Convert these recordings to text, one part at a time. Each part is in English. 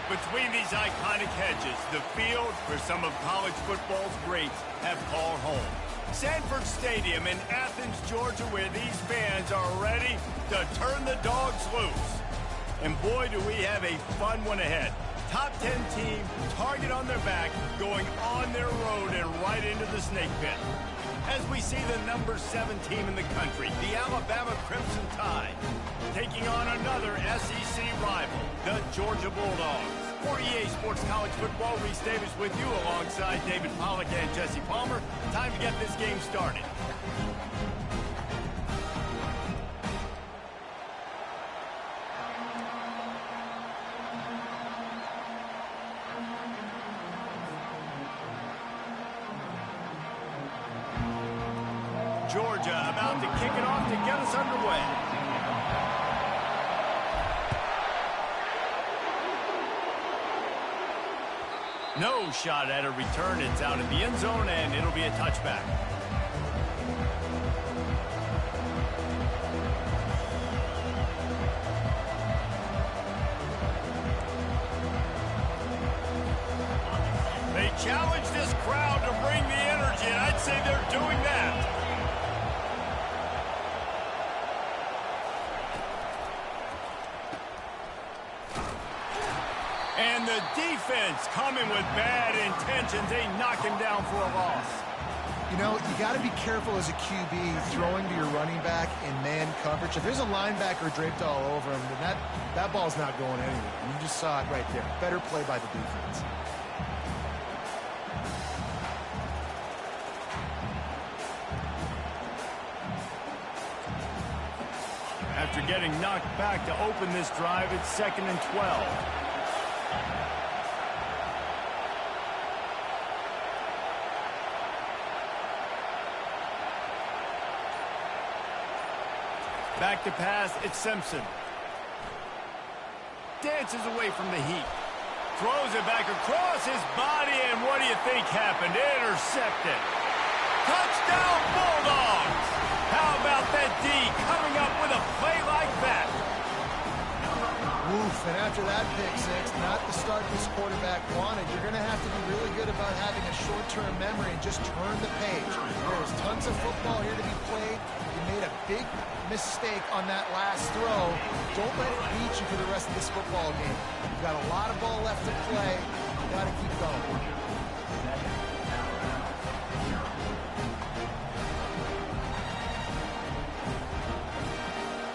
Between these iconic hedges, the field where some of college football's greats have called home. Sanford Stadium in Athens, Georgia, where these fans are ready to turn the dogs loose. And boy, do we have a fun one ahead. Top 10 team, target on their back, going on their road and right into the snake pit. As we see the number 7 team in the country, the Alabama Crimson Tide, taking on another SEC rival, the Georgia Bulldogs. For EA Sports College Football, Reese Davis with you alongside David Pollack and Jesse Palmer. Time to get this game started. Georgia about to kick it off to get us underway. No shot at a return. It's out in the end zone, and it'll be a touchback. They challenge this crowd to bring the energy, and I'd say they're doing that. And the defense coming with bad intentions. They knock him down for a loss. You know, you got to be careful as a QB throwing to your running back in man coverage. If there's a linebacker draped all over him, then that ball's not going anywhere. And you just saw it right there. Better play by the defense. After getting knocked back to open this drive, it's 2nd and 12. Back to pass, it's Simpson. Dances away from the heat. Throws it back across his body, and what do you think happened? Intercepted. Touchdown, Bulldogs! How about that D coming up with a play like that? Oof, and after that pick six, not the start this quarterback wanted. You're going to have to be really good about having a short-term memory and just turn the page. There's tons of football here to be played. You made a big mistake on that last throw. Don't let it beat you for the rest of this football game. You've got a lot of ball left to play. You got to keep going.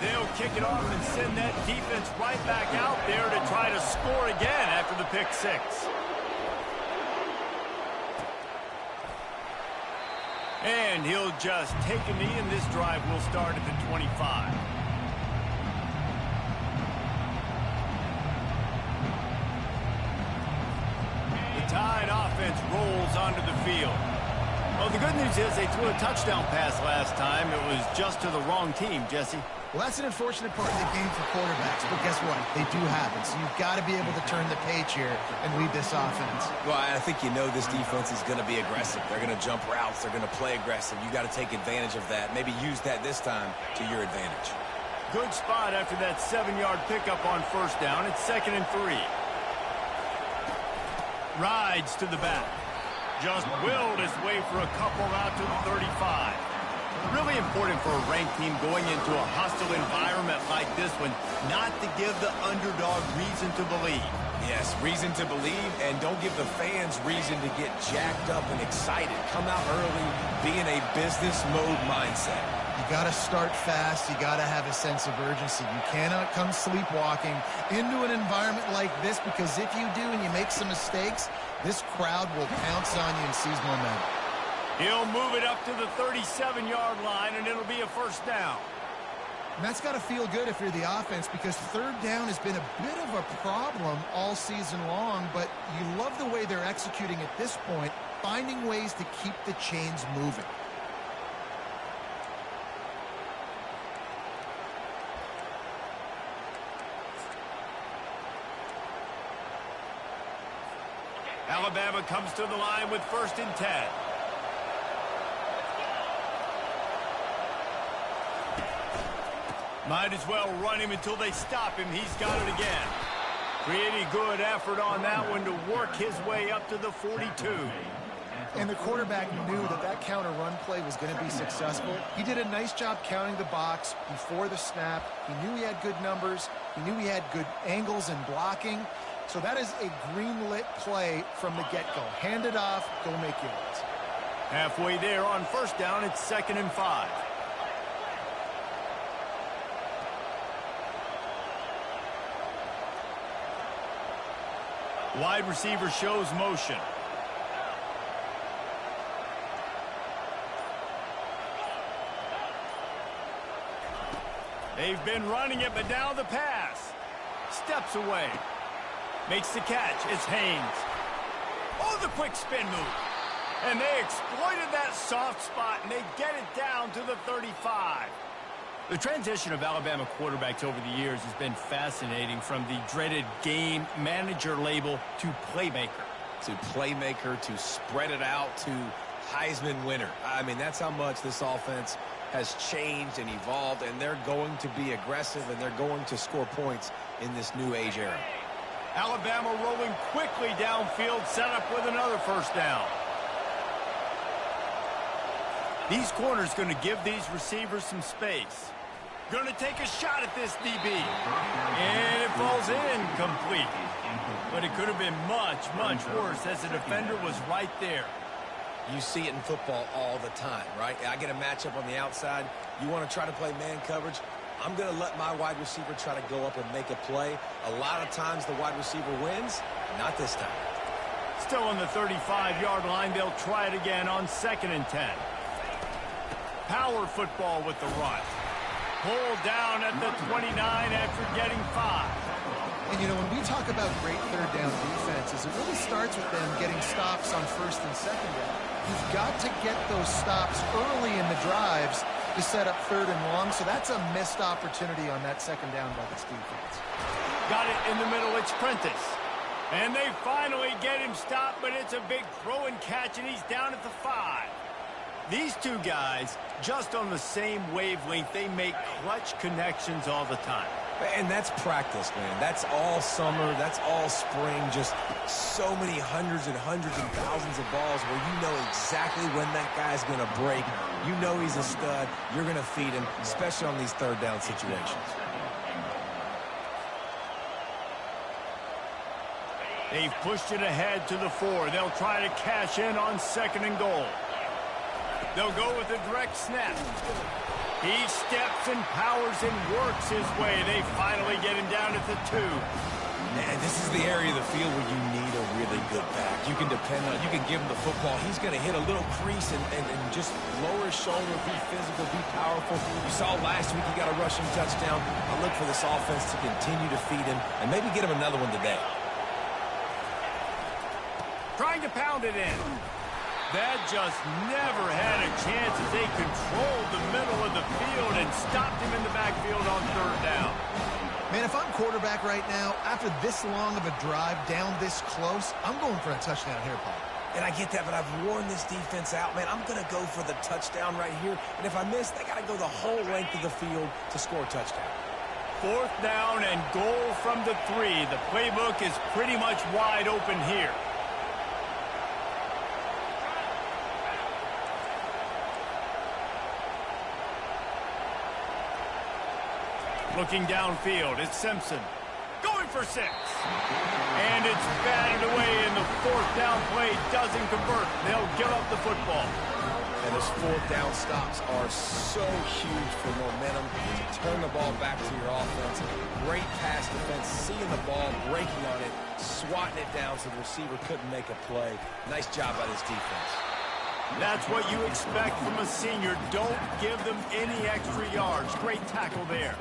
They'll kick it off and send that defense right back out there to try to score again after the pick six. And he'll just take a knee, and this drive will start at the 25. The Tide offense rolls onto the field. Well, the good news is they threw a touchdown pass last time. It was just to the wrong team, Jesse. Well, that's an unfortunate part of the game for quarterbacks, but guess what? They do happen, so you've got to be able to turn the page here and lead this offense. Well, I think you know this defense is going to be aggressive. They're going to jump routes. They're going to play aggressive. You got to take advantage of that. Maybe use that this time to your advantage. Good spot after that 7-yard pickup on first down. It's 2nd and 3. Rides to the back. Just willed his way for a couple out to the 35. Really important for a ranked team going into a hostile environment like this one not to give the underdog reason to believe. Yes, reason to believe, and don't give the fans reason to get jacked up and excited. Come out early, be in a business mode mindset. You got to start fast. You got to have a sense of urgency. You cannot come sleepwalking into an environment like this, because if you do and you make some mistakes, this crowd will pounce on you and seize momentum. He'll move it up to the 37-yard line, and it'll be a first down. And that's got to feel good if you're the offense, because third down has been a bit of a problem all season long, but you love the way they're executing at this point, finding ways to keep the chains moving. Alabama comes to the line with 1st and 10. Might as well run him until they stop him. He's got it again. Pretty good effort on that one to work his way up to the 42. And the quarterback knew that that counter run play was going to be successful. He did a nice job counting the box before the snap. He knew he had good numbers. He knew he had good angles and blocking. So that is a green-lit play from the get-go. Hand it off, go make yards. Halfway there on first down, it's 2nd and 5. Wide receiver shows motion. They've been running it, but now the pass. Steps away. Makes the catch. It's Haynes. Oh, the quick spin move. And they exploited that soft spot, and they get it down to the 35. The transition of Alabama quarterbacks over the years has been fascinating, from the dreaded game manager label to playmaker. To playmaker, to spread it out, to Heisman winner. I mean, that's how much this offense has changed and evolved, and they're going to be aggressive, and they're going to score points in this new age era. Alabama rolling quickly downfield, set up with another first down. These corners going to give these receivers some space. Going to take a shot at this DB. And it falls incomplete. But it could have been much, much worse, as the defender was right there. You see it in football all the time, right? I get a matchup on the outside. You want to try to play man coverage? I'm going to let my wide receiver try to go up and make a play. A lot of times the wide receiver wins. Not this time. Still on the 35-yard line. They'll try it again on 2nd and 10. Power football with the run. Pulled down at the 29 after getting 5. And, you know, when we talk about great third down defenses, it really starts with them getting stops on 1st and 2nd down. You've got to get those stops early in the drives to set up 3rd and long, so that's a missed opportunity on that 2nd down by this defense. Got it in the middle. It's Prentice. And they finally get him stopped, but it's a big throw and catch, and he's down at the 5. These two guys, just on the same wavelength, they make clutch connections all the time. And that's practice, man. That's all summer. That's all spring. Just so many hundreds and thousands of balls where you know exactly when that guy's going to break. You know he's a stud. You're going to feed him, especially on these 3rd down situations. They've pushed it ahead to the 4. They'll try to cash in on 2nd and goal. They'll go with a direct snap. He steps and powers and works his way. They finally get him down at the 2. Man, this is the area of the field where you need a really good back. You can depend on, you can give him the football. He's going to hit a little crease and just lower his shoulder, be physical, be powerful. You saw last week he got a rushing touchdown. I look for this offense to continue to feed him and maybe get him another one today. Trying to pound it in. That just never had a chance as they controlled the middle of the field and stopped him in the backfield on 3rd down. Man, if I'm quarterback right now, after this long of a drive down this close, I'm going for a touchdown here, Paul. And I get that, but I've worn this defense out, man. I'm going to go for the touchdown right here. And if I miss, they got to go the whole length of the field to score a touchdown. 4th down and goal from the 3. The playbook is pretty much wide open here. Looking downfield, it's Simpson. Going for 6. And it's batted away, and the 4th down play doesn't convert. They'll give up the football. And those 4th down stops are so huge for momentum to turn the ball back to your offense. Great pass defense, seeing the ball, breaking on it, swatting it down so the receiver couldn't make a play. Nice job by this defense. That's what you expect from a senior. Don't give them any extra yards. Great tackle there.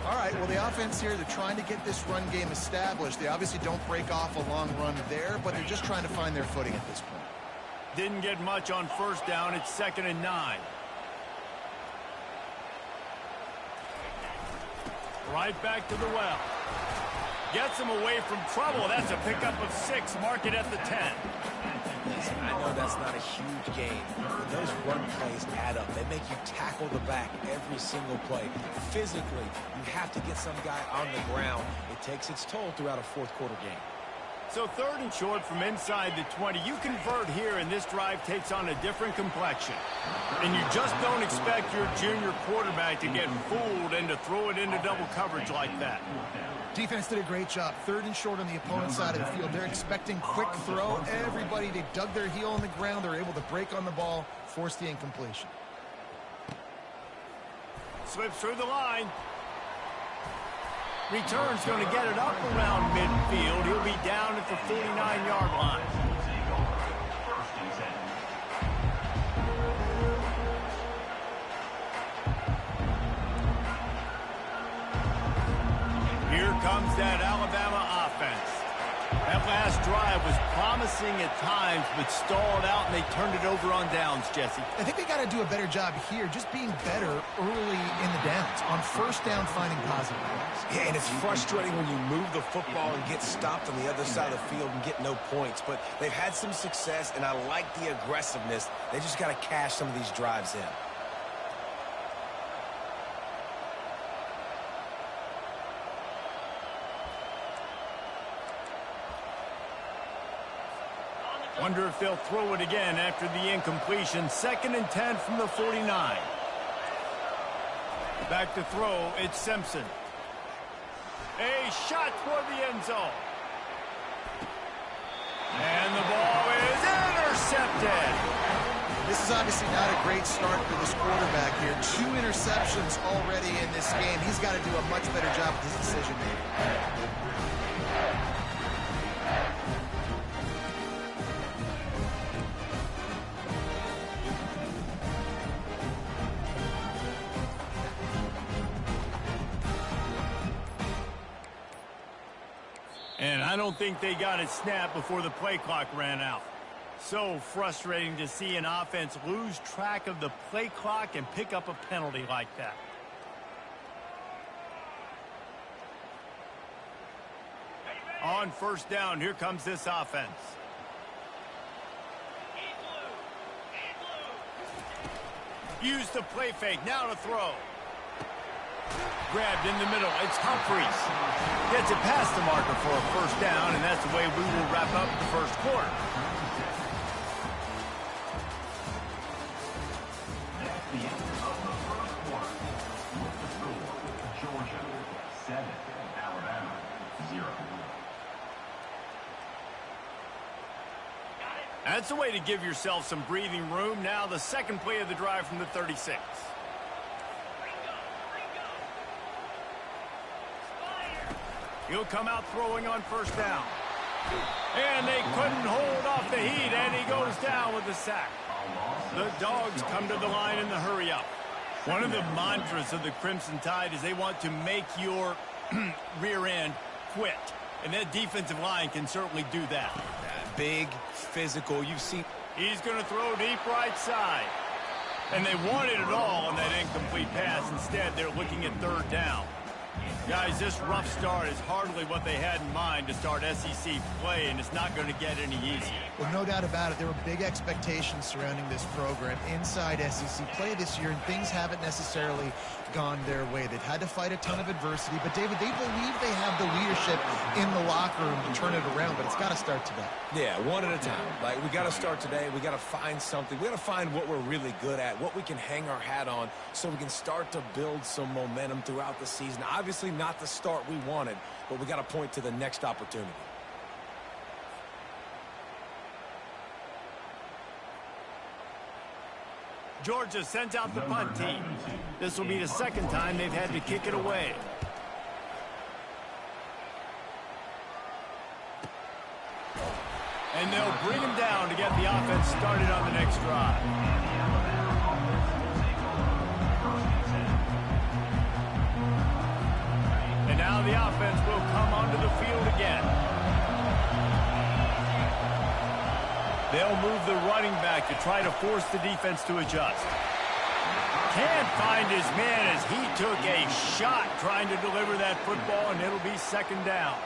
All right, well, the offense here, they're trying to get this run game established. They obviously don't break off a long run there, but they're just trying to find their footing at this point. Didn't get much on 1st down. It's 2nd and 9. Right back to the well. Gets him away from trouble. That's a pickup of 6. Mark it at the 10. Listen, I know that's not a huge game, but those run plays add up. They make you tackle the back every single play. Physically, you have to get some guy on the ground. It takes its toll throughout a fourth-quarter game. So 3rd and short from inside the 20. You convert here, and this drive takes on a different complexion. And you just don't expect your junior quarterback to get fooled and to throw it into double coverage like that. Defense did a great job. 3rd and short on the opponent's side of the field. They're expecting quick throw. Everybody, they dug their heel on the ground. They're able to break on the ball, force the incompletion. Slips through the line. Return's going to get it up around midfield. He'll be down at the 49-yard line. Here comes that Alabama offense. That last drive was promising at times, but stalled out, and they turned it over on downs, Jesse. I think they got to do a better job here, just being better early in the downs. On 1st down, finding positive plays. Yeah, and it's frustrating when you move the football and get stopped on the other side of the field and get no points. But they've had some success, and I like the aggressiveness. They just got to cash some of these drives in. Wonder if they'll throw it again after the incompletion. 2nd and 10 from the 49. Back to throw, it's Simpson. A shot toward the end zone. And the ball is intercepted. This is obviously not a great start for this quarterback here. 2 interceptions already in this game. He's got to do a much better job with his decision making. And I don't think they got it snapped before the play clock ran out. So frustrating to see an offense lose track of the play clock and pick up a penalty like that. On 1st down, here comes this offense. Use the play fake, now to throw. Grabbed in the middle, it's Humphries. Gets it past the marker for a 1st down, and that's the way we will wrap up the 1st quarter. Georgia 7, Alabama 0. That's a way to give yourself some breathing room. Now the 2nd play of the drive from the 36. He'll come out throwing on 1st down. And they couldn't hold off the heat, and he goes down with the sack. The Dogs come to the line in the hurry-up. One of the mantras of the Crimson Tide is they want to make your rear end quit. And that defensive line can certainly do that. Big, physical, you've seen. He's going to throw deep right side. And they wanted it all on that incomplete pass. Instead, they're looking at 3rd down. Guys, this rough start is hardly what they had in mind to start SEC play, and it's not going to get any easier. Well, no doubt about it. There were big expectations surrounding this program inside SEC play this year, and things haven't necessarily gone their way. They've had to fight a ton of adversity, but, David, they believe they have the leadership in the locker room to turn it around, but it's got to start today. Yeah, one at a time. Like, we got to start today. We got to find something. We got to find what we're really good at, what we can hang our hat on, so we can start to build some momentum throughout the season. Obviously, not the start we wanted, but we got to point to the next opportunity. Georgia sends out the punt team. This will be the 2nd time they've had to kick it away. And they'll bring him down to get the offense started on the next drive. And now the offense will come onto the field again. They'll move the running back to try to force the defense to adjust. Can't find his man as he took a shot trying to deliver that football, and it'll be 2nd down.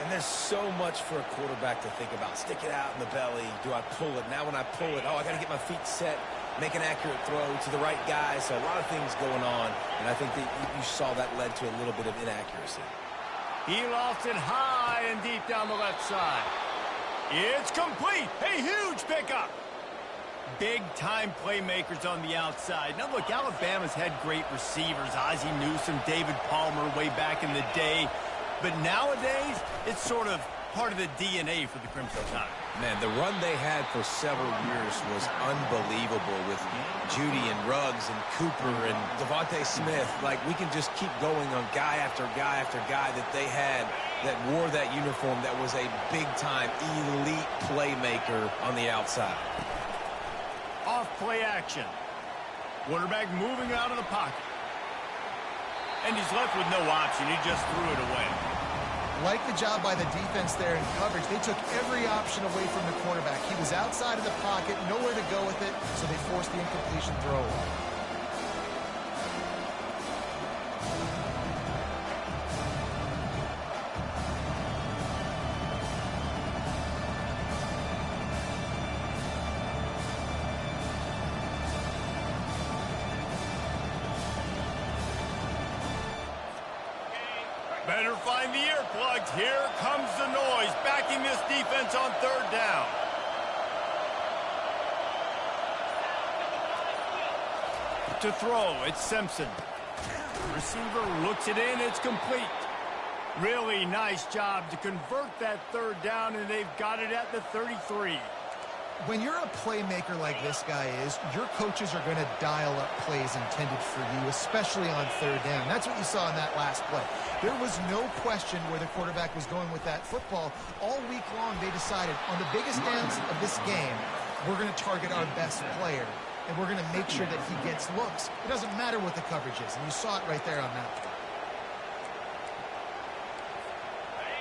And there's so much for a quarterback to think about. Stick it out in the belly. Do I pull it? Now when I pull it, oh, I got to get my feet set, make an accurate throw to the right guy. So a lot of things going on, and I think that you saw that led to a little bit of inaccuracy. He lost it high and deep down the left side. It's complete. A huge pickup. Big-time playmakers on the outside. Now, look, Alabama's had great receivers. Ozzie Newsome, David Palmer way back in the day. But nowadays, it's sort of part of the DNA for the Crimson Tide. Man, the run they had for several years was unbelievable with Judy and Ruggs and Cooper and Devontae Smith. Like, we can just keep going on guy after guy after guy that they had that wore that uniform that was a big-time elite playmaker on the outside. Off play action. Quarterback moving out of the pocket. And he's left with no option. He just threw it away. Like the job by the defense there in coverage. They took every option away from the quarterback. He was outside of the pocket, nowhere to go with it, so they forced the incompletion throw away. Better find the earplugs. Here comes the noise, backing this defense on third down. To throw, it's Simpson. Receiver looks it in, it's complete. Really nice job to convert that third down, and they've got it at the 33. When you're a playmaker like this guy is, your coaches are going to dial up plays intended for you, especially on third down. That's what you saw in that last play. There was no question where the quarterback was going with that football. All week long, they decided on the biggest downs of this game, we're going to target our best player, and we're going to make sure that he gets looks. It doesn't matter what the coverage is, and you saw it right there on that play.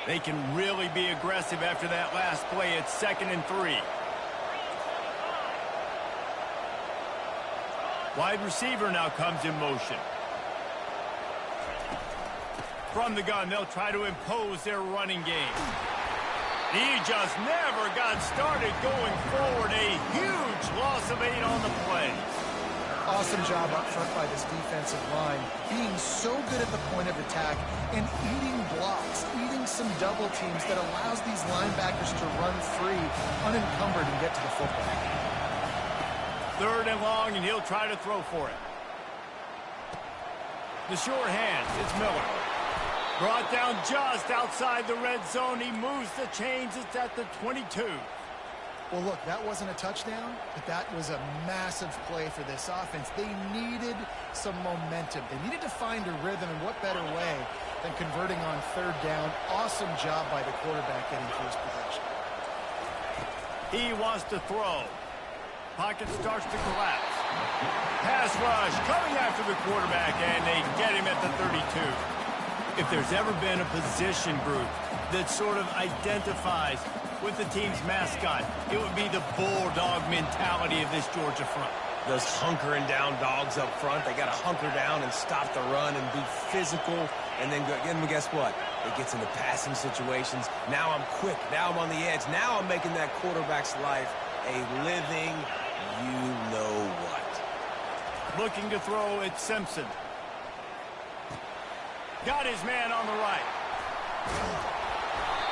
They can really be aggressive after that last play. It's 2nd and 3. Wide receiver now comes in motion. From the gun, they'll try to impose their running game. He just never got started going forward. A huge loss of 8 on the play. Awesome job up front by this defensive line, being so good at the point of attack and eating blocks, eating some double teams that allows these linebackers to run free, unencumbered, and get to the football. 3rd and long, and he'll try to throw for it. The short hands, it's Miller. Brought down just outside the red zone. He moves the chains. It's at the 22. Well, look, that wasn't a touchdown, but that was a massive play for this offense. They needed some momentum. They needed to find a rhythm, and what better way than converting on 3rd down. Awesome job by the quarterback getting to his possession. He wants to throw. Pocket starts to collapse. Pass rush coming after the quarterback, and they get him at the 32. If there's ever been a position group that sort of identifies with the team's mascot, it would be the bulldog mentality of this Georgia front. Those hunkering down dogs up front, they got to hunker down and stop the run and be physical. And then guess what? It gets into passing situations. Now I'm quick. Now I'm on the edge. Now I'm making that quarterback's life a living you-know-what. Looking to throw, it's Simpson. Got his man on the right.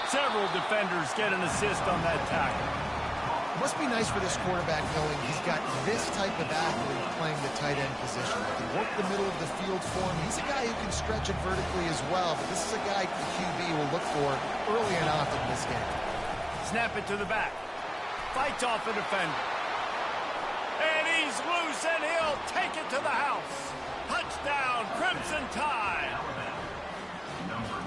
Several defenders get an assist on that tackle. It must be nice for this quarterback knowing he's got this type of athlete playing the tight end position. He can work the middle of the field for him. He's a guy who can stretch it vertically as well, but this is a guy the QB will look for early and often in this game. Snap it to the back. Fights off a defender. And he's loose, and he'll take it to the house. Touchdown, Crimson Tide.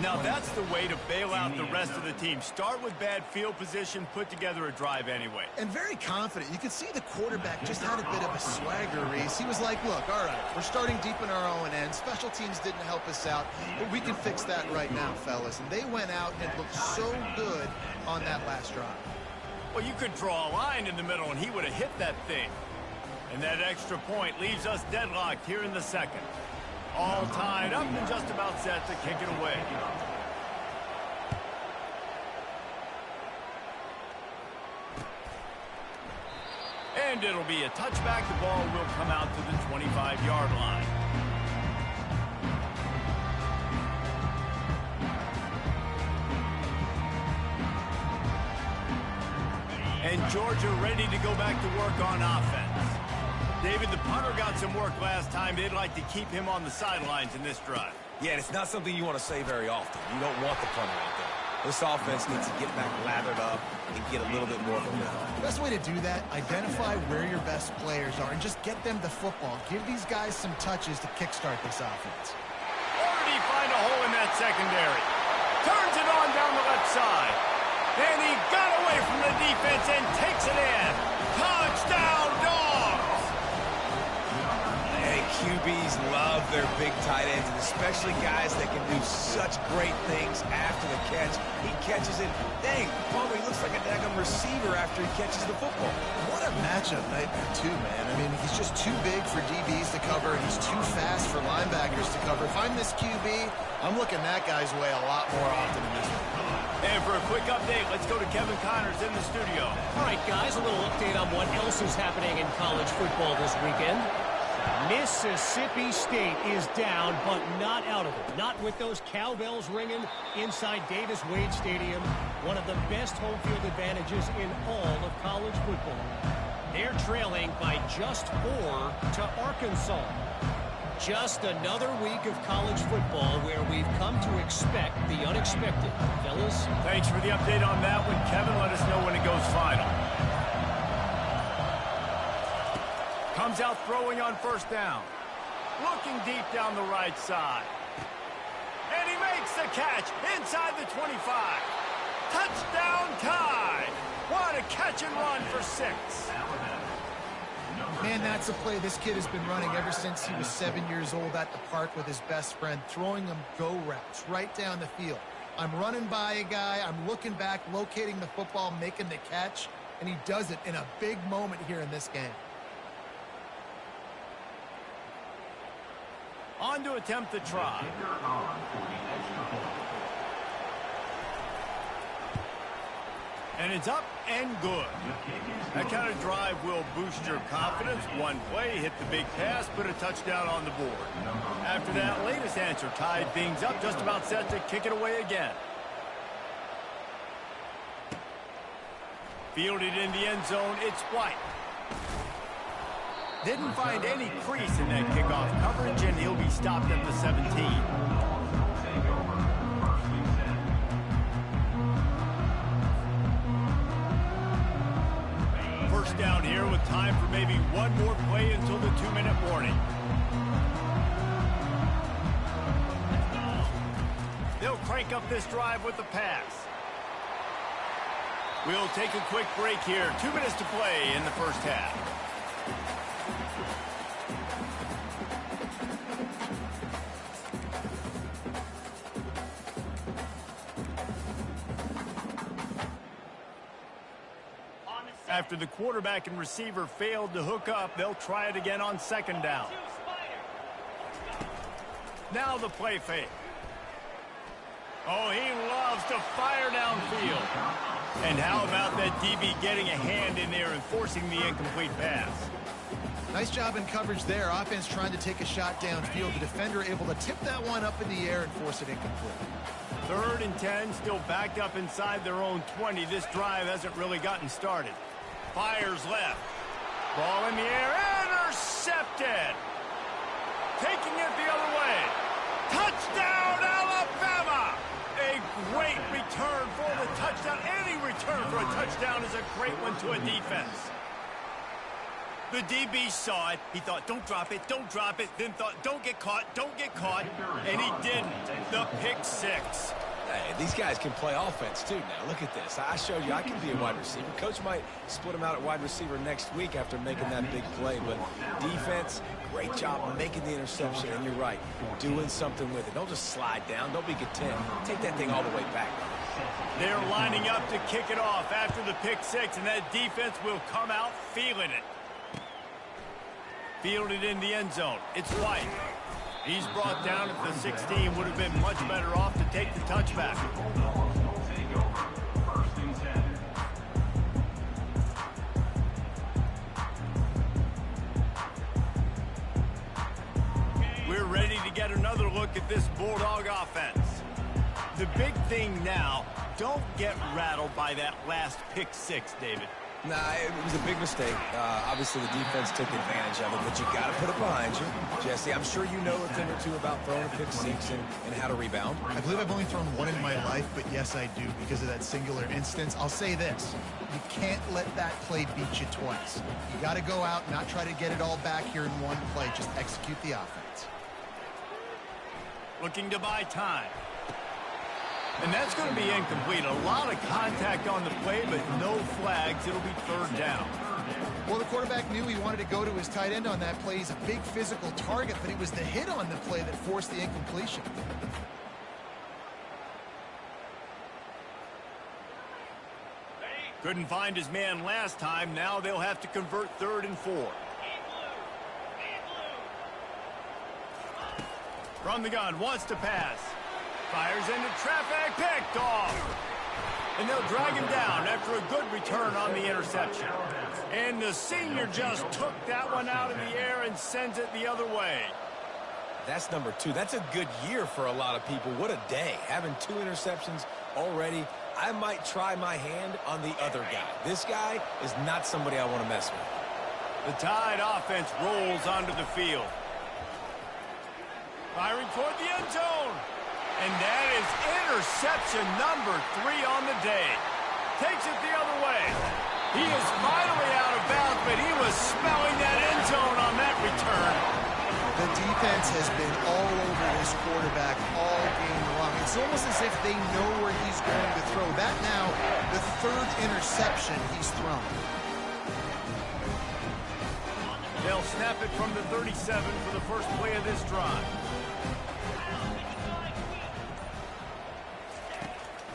Now that's the way to bail out the rest of the team. Start with bad field position, put together a drive anyway. And very confident. You could see the quarterback just had a bit of a swagger, Reese. He was like, look, all right, we're starting deep in our own end. Special teams didn't help us out, but we can fix that right now, fellas. And they went out and looked so good on that last drive. Well, you could draw a line in the middle, and he would have hit that thing. And that extra point leaves us deadlocked here in the 2nd. All tied up and just about set to kick it away. And it'll be a touchback. The ball will come out to the 25-yard line. And Georgia ready to go back to work on offense. David, the punter got some work last time. They'd like to keep him on the sidelines in this drive. Yeah, and it's not something you want to say very often. You don't want the punter out there. This offense needs to get back lathered up and get a little bit more momentum. The best way to do that, identify where your best players are and just get them the football. Give these guys some touches to kickstart this offense. Already find a hole in that secondary. Turns it on down the left side. And he got away from the defense and takes it in. Touchdown, Dogs! Hey, QBs love their big tight ends, and especially guys that can do such great things after the catch. He catches it. Dang, Palmer, he looks like a daggum receiver after he catches the football. What a matchup nightmare, too, man. I mean, he's just too big for DBs to cover, and he's too fast for linebackers to cover. If I'm this QB, I'm looking that guy's way a lot more often than this one. And for a quick update, let's go to Kevin Connors in the studio. All right, guys, a little update on what else is happening in college football this weekend. Mississippi State is down, but not out of it. Not with those cowbells ringing inside Davis-Wade Stadium, one of the best home field advantages in all of college football. They're trailing by just 4 to Arkansas. Just another week of college football where we've come to expect the unexpected. Fellas? Thanks for the update on that one, Kevin. Let us know when it goes final. Comes out throwing on first down. Looking deep down the right side. And he makes the catch inside the 25. Touchdown Tide. What a catch and run for 6. Man, that's a play this kid has been running ever since he was 7 years old at the park with his best friend, throwing him go routes right down the field. I'm running by a guy, I'm looking back, locating the football, making the catch, and he does it in a big moment here in this game. On to attempt the try. And it's up and good. That kind of drive will boost your confidence. One play, hit the big pass, put a touchdown on the board. After that latest answer, tied things up, just about set to kick it away again. Fielded in the end zone, it's White. Didn't find any crease in that kickoff coverage, and he'll be stopped at the 17. First down here with time for maybe one more play until the 2-minute warning. They'll crank up this drive with the pass. We'll take a quick break here. 2 minutes to play in the first half. After the quarterback and receiver failed to hook up, they'll try it again on second down. Now the play fake. Oh, he loves to fire downfield. And how about that DB getting a hand in there and forcing the incomplete pass? Nice job in coverage there. Offense trying to take a shot downfield. The defender able to tip that one up in the air and force it incomplete. 3rd and 10, still backed up inside their own 20. This drive hasn't really gotten started. Fires left. Ball in the air. Intercepted. Taking it the other way. Touchdown, Alabama! A great return for the touchdown. Any return for a touchdown is a great one to a defense. The DB saw it. He thought, don't drop it, don't drop it. Then thought, don't get caught, don't get caught. And he didn't. The pick 6. Hey, these guys can play offense, too, now. Look at this. I showed you I can be a wide receiver. Coach might split him out at wide receiver next week after making that big play. But defense, great job making the interception. And you're right, doing something with it. Don't just slide down. Don't be content. Take that thing all the way back. They're lining up to kick it off after the pick 6, and that defense will come out feeling it. Fielded in the end zone. It's White. He's brought down at the 16. Would have been much better off to take the touchback. at another look at this Bulldog offense. The big thing now, don't get rattled by that last pick six, David. Nah, it was a big mistake. Obviously, the defense took advantage of it, but you got to put it behind you. Jesse, I'm sure you know a thing or two about throwing a pick six and how to rebound. I believe I've only thrown one in my life, but yes, I do because of that singular instance. I'll say this. You can't let that play beat you twice. You got to go out and not try to get it all back here in one play. Just execute the offense. Looking to buy time. And that's going to be incomplete. A lot of contact on the play, but no flags. It'll be third down. Well, the quarterback knew he wanted to go to his tight end on that play. He's a big physical target, but it was the hit on the play that forced the incompletion. Couldn't find his man last time. Now they'll have to convert 3rd and 4. From the gun, wants to pass. Fires into traffic, picked off. And they'll drag him down after a good return on the interception. And the senior just took that one out of the air and sends it the other way. That's number 2. That's a good year for a lot of people. What a day. Having 2 interceptions already. I might try my hand on the other guy. This guy is not somebody I want to mess with. The Tide offense rolls onto the field. Firing toward the end zone. And that is interception number 3 on the day. Takes it the other way. He is finally out of bounds, but he was smelling that end zone on that return. The defense has been all over this quarterback all game long. It's almost as if they know where he's going to throw. That now, the 3rd interception he's thrown. They'll snap it from the 37 for the first play of this drive.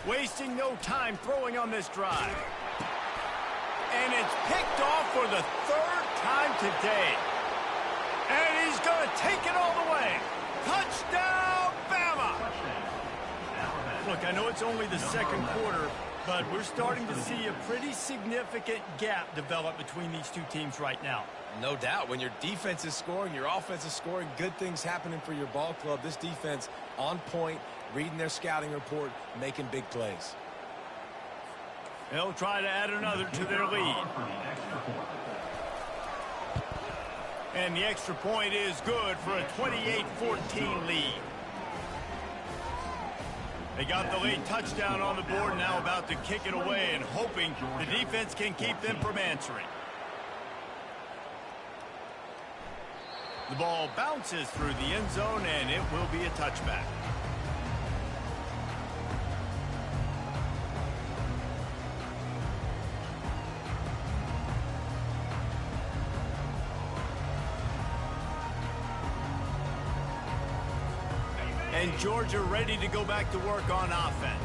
Wasting no time throwing on this drive. And it's picked off for the 3rd time today. And he's going to take it all the way. Touchdown, Bama! Look, I know it's only the 2nd quarter, but we're starting to see a pretty significant gap develop between these two teams right now. No doubt. When your defense is scoring, your offense is scoring, good things happening for your ball club. This defense on point, reading their scouting report, making big plays. They'll try to add another to their lead. And the extra point is good for a 28-14 lead. They got the late touchdown on the board, now about to kick it away and hoping the defense can keep them from answering. The ball bounces through the end zone, and it will be a touchback. And Georgia ready to go back to work on offense.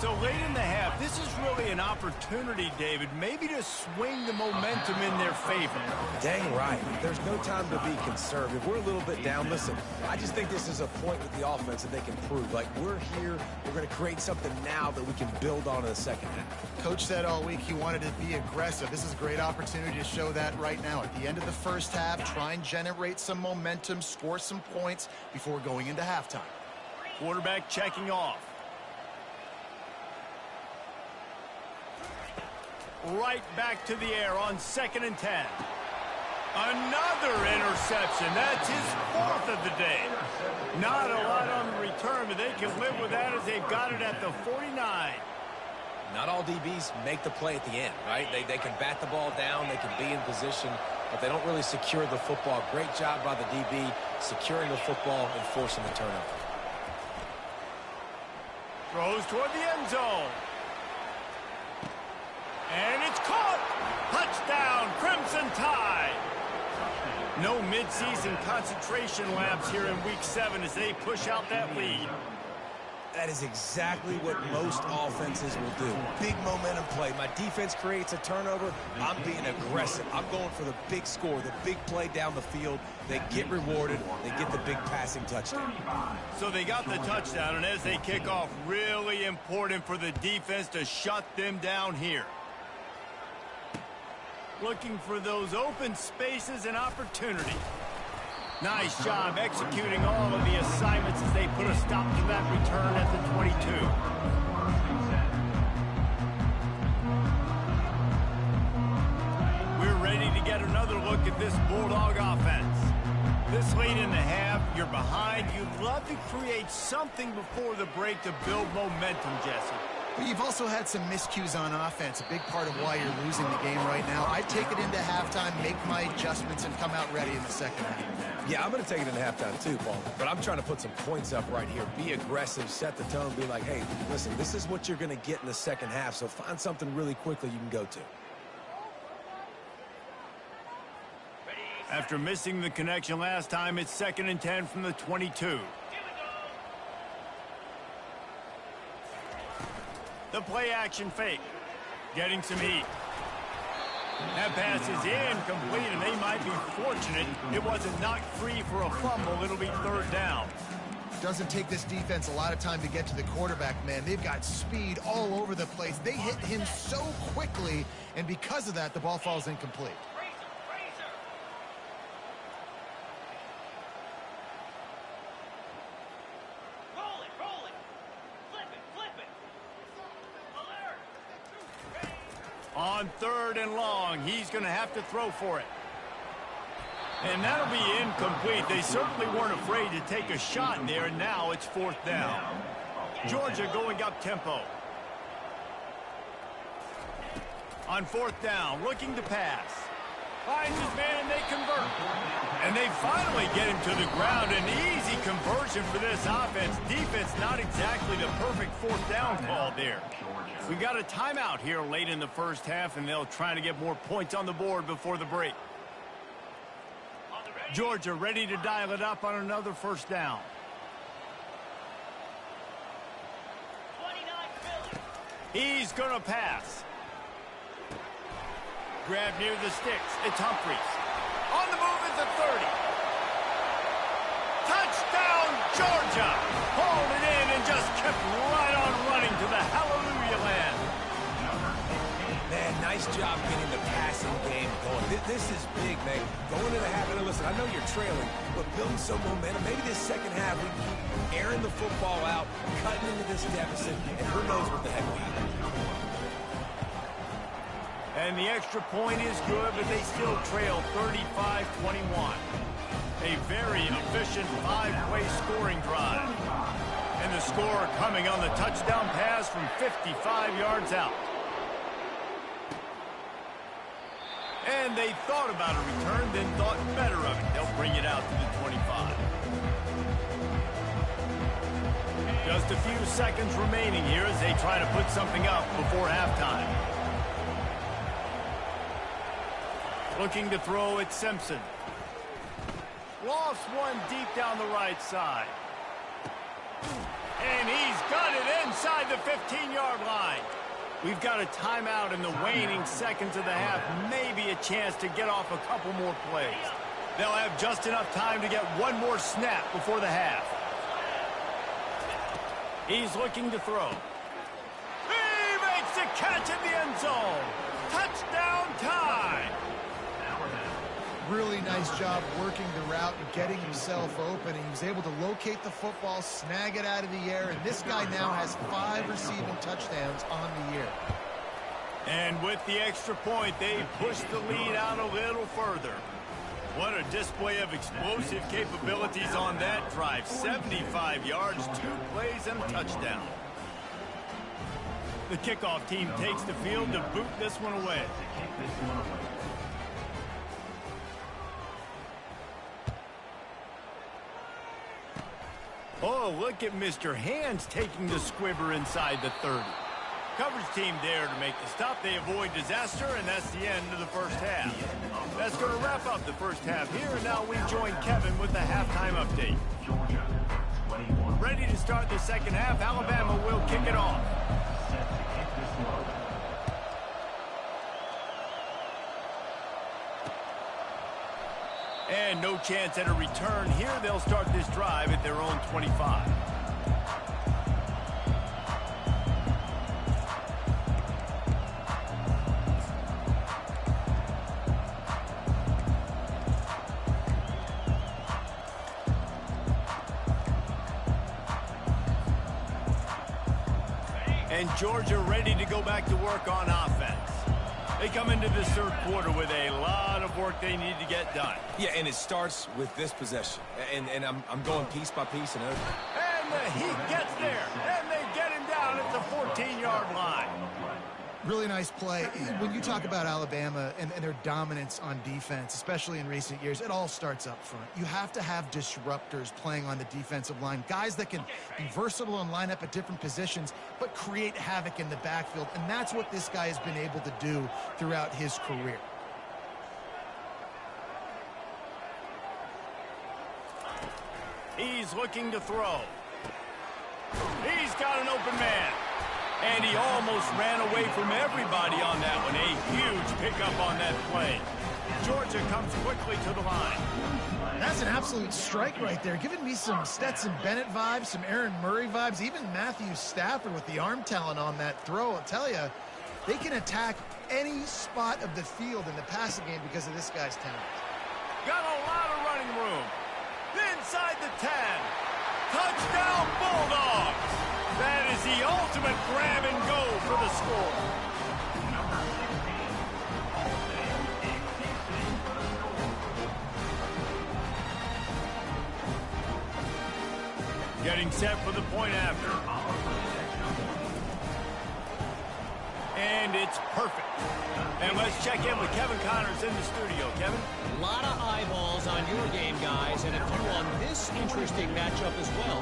So late in the half, this is really an opportunity, David, maybe to swing the momentum in their favor. Dang right. There's no time to be conservative. We're a little bit down. Listen, I just think this is a point with the offense that they can prove. Like, we're here, we're going to create something now that we can build on in the second half. Coach said all week he wanted to be aggressive. This is a great opportunity to show that right now. At the end of the first half, try and generate some momentum, score some points before going into halftime. Quarterback checking off. Right back to the air on 2nd and 10. Another interception. That's his 4th of the day. Not a lot on the return, but they can live with that as they've got it at the 49. Not all DBs make the play at the end, right? They can bat the ball down, they can be in position, but they don't really secure the football. Great job by the DB securing the football and forcing the turnover. Throws toward the end zone. And it's caught. Touchdown, Crimson Tide. No midseason concentration labs here in Week 7 as they push out that lead. That is exactly what most offenses will do. Big momentum play. My defense creates a turnover. I'm being aggressive. I'm going for the big score, the big play down the field. They get rewarded. They get the big passing touchdown. So they got the touchdown, and as they kick off, really important for the defense to shut them down here. Looking for those open spaces and opportunity. Nice job executing all of the assignments as they put a stop to that return at the 22. We're ready to get another look at this Bulldog offense. This late in the half, you're behind. You'd love to create something before the break to build momentum, Jesse. But you've also had some miscues on offense, a big part of why you're losing the game right now. I'd take it into halftime, make my adjustments, and come out ready in the second half. Yeah, I'm going to take it into halftime too, Paul. But I'm trying to put some points up right here. Be aggressive, set the tone, be like, hey, listen, this is what you're going to get in the second half, so find something really quickly you can go to. After missing the connection last time, it's 2nd and 10 from the 22. The play action fake. Getting some heat. That pass is incomplete, and they might be fortunate it wasn't knocked free for a fumble. It'll be 3rd down. Doesn't take this defense a lot of time to get to the quarterback, man. They've got speed all over the place. They hit him so quickly, and because of that, the ball falls incomplete. On 3rd and long, he's going to have to throw for it. And that'll be incomplete. They certainly weren't afraid to take a shot there, and now it's 4th down. Georgia going up tempo. On 4th down, looking to pass. Finds his man, and they convert. And they finally get him to the ground. An easy conversion for this offense. Defense not exactly the perfect 4th down call there. We've got a timeout here late in the first half, and they'll try to get more points on the board before the break. Georgia ready to dial it up on another 1st down. He's going to pass. Grab near the sticks. It's Humphries. On the move is the 30. Touchdown, Georgia! Hauled it in and just kept right on running to the hallelujah land. Man, nice job getting the passing game going. This is big, man. Going into the half, and listen, I know you're trailing, but building some momentum. Maybe this second half, we keep airing the football out, cutting into this deficit, and who knows what the heck we can. And the extra point is good, but they still trail 35-21. A very efficient 5-play scoring drive. And the score coming on the touchdown pass from 55 yards out. And they thought about a return, then thought better of it. They'll bring it out to the 25. Just a few seconds remaining here as they try to put something up before halftime. Looking to throw at Simpson. Lost one deep down the right side. And he's got it inside the 15-yard line. We've got a timeout in the waning seconds of the half. Maybe a chance to get off a couple more plays. They'll have just enough time to get one more snap before the half. He's looking to throw. He makes the catch in the end zone. Touchdown time. Really nice job working the route and getting himself open. He was able to locate the football, snag it out of the air, and this guy now has 5 receiving touchdowns on the year. And with the extra point, they push the lead out a little further. What a display of explosive capabilities on that drive. 75 yards, 2 plays, and a touchdown. The kickoff team takes the field to boot this one away. Oh, look at Mr. Hands taking the squibber inside the 30. Coverage team there to make the stop. They avoid disaster, and that's the end of the first half. That's going to wrap up the first half here, and now we join Kevin with the halftime update. Ready to start the second half. Alabama will kick it off. And no chance at a return here. They'll start this drive at their own 25. And Georgia ready to go back to work on offense. They come into this third quarter with a lot of work they need to get done. Yeah, and it starts with this possession. And I'm going piece by piece. And the Heat gets there, and they get him down at the 14-yard line. Really nice play. When you talk about Alabama and their dominance on defense, especially in recent years, it all starts up front. You have to have disruptors playing on the defensive line, guys that can be versatile and line up at different positions, but create havoc in the backfield, and that's what this guy has been able to do throughout his career. He's looking to throw. He's got an open man. And he almost ran away from everybody on that one. A huge pickup on that play. Georgia comes quickly to the line. That's an absolute strike right there. Giving me some Stetson Bennett vibes, some Aaron Murray vibes, even Matthew Stafford with the arm talent on that throw. I'll tell you, they can attack any spot of the field in the passing game because of this guy's talent. Got a lot of running room. Inside the 10. Touchdown Bulldogs. That is the ultimate grab and go for the score. Getting set for the point after. And it's perfect. And let's check in with Kevin Connors in the studio. Kevin? A lot of eyeballs on your game, guys, and a few on this interesting matchup as well.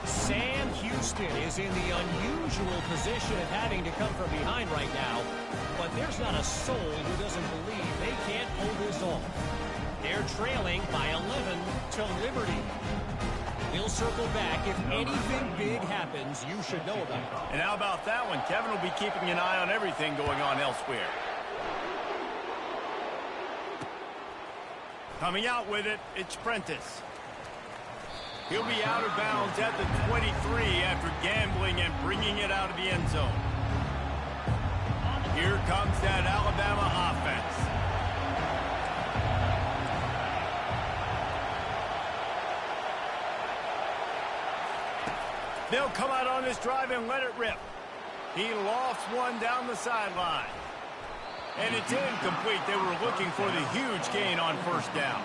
Sam Houston is in the unusual position of having to come from behind right now, but there's not a soul who doesn't believe they can't pull this off. They're trailing by 11 to Liberty. We'll circle back. If anything big happens, you should know about it. And how about that one? Kevin will be keeping an eye on everything going on elsewhere. Coming out with it, it's Prentice. He'll be out of bounds at the 23 after gambling and bringing it out of the end zone. Here comes that Alabama offense. They'll come out on this drive and let it rip. He lofts one down the sideline. And it's incomplete. They were looking for the huge gain on first down.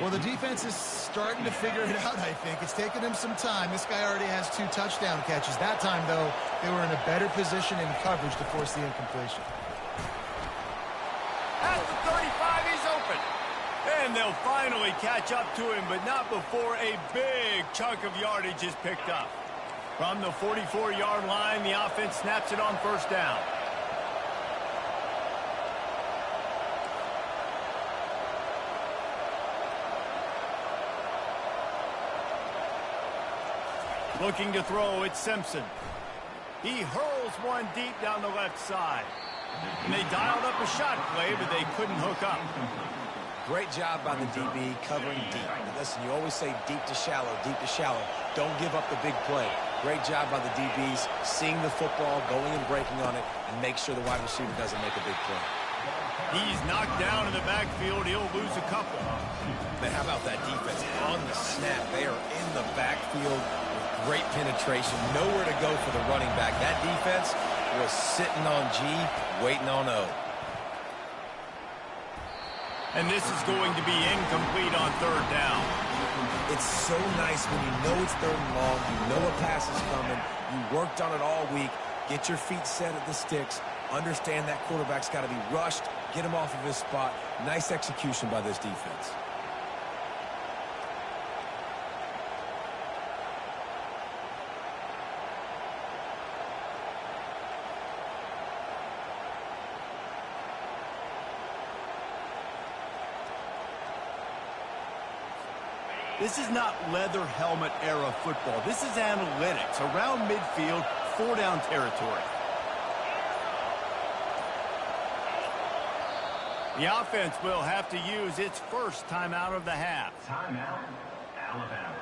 Well, the defense is starting to figure it out, I think. It's taken them some time. This guy already has 2 touchdown catches. That time, though, they were in a better position in coverage to force the incompletion. At the 35, he's open. And they'll finally catch up to him, but not before a big chunk of yardage is picked up. From the 44-yard line, the offense snaps it on first down. Looking to throw, it's Simpson. He hurls one deep down the left side. And they dialed up a shot play, but they couldn't hook up. great job by the DB covering deep. And listen, you always say deep to shallow, deep to shallow. Don't give up the big play. Great job by the DBs, seeing the football, going and breaking on it, and make sure the wide receiver doesn't make a big play. He's knocked down in the backfield. He'll lose a couple. But how about that defense on the snap? They are in the backfield with great penetration. Nowhere to go for the running back. That defense was sitting on G, waiting on O. And this is going to be incomplete on third down. It's so nice when you know it's third and long, you know a pass is coming, you worked on it all week, get your feet set at the sticks, understand that quarterback's got to be rushed, get him off of his spot. Nice execution by this defense. This is not leather helmet era football. This is analytics around midfield, 4-down territory. The offense will have to use its first timeout of the half. Timeout, Alabama.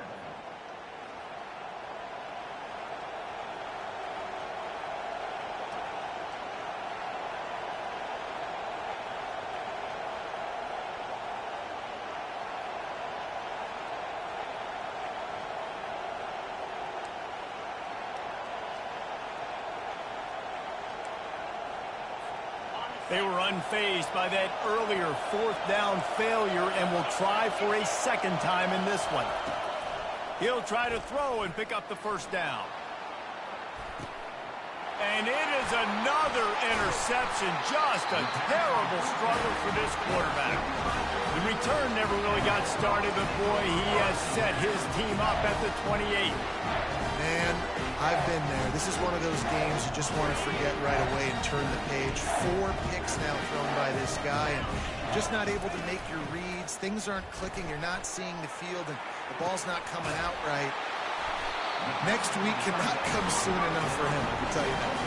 They were unfazed by that earlier fourth down failure and will try for a second time in this one. He'll try to throw and pick up the first down. And it is another interception. Just a terrible struggle for this quarterback. The return never really got started, but boy, he has set his team up at the 28. Man, I've been there. This is one of those games you just want to forget right away and turn the page. 4 picks now thrown by this guy, and just not able to make your reads. Things aren't clicking. You're not seeing the field, and the ball's not coming out right. Next week cannot come soon enough for him, I can tell you that.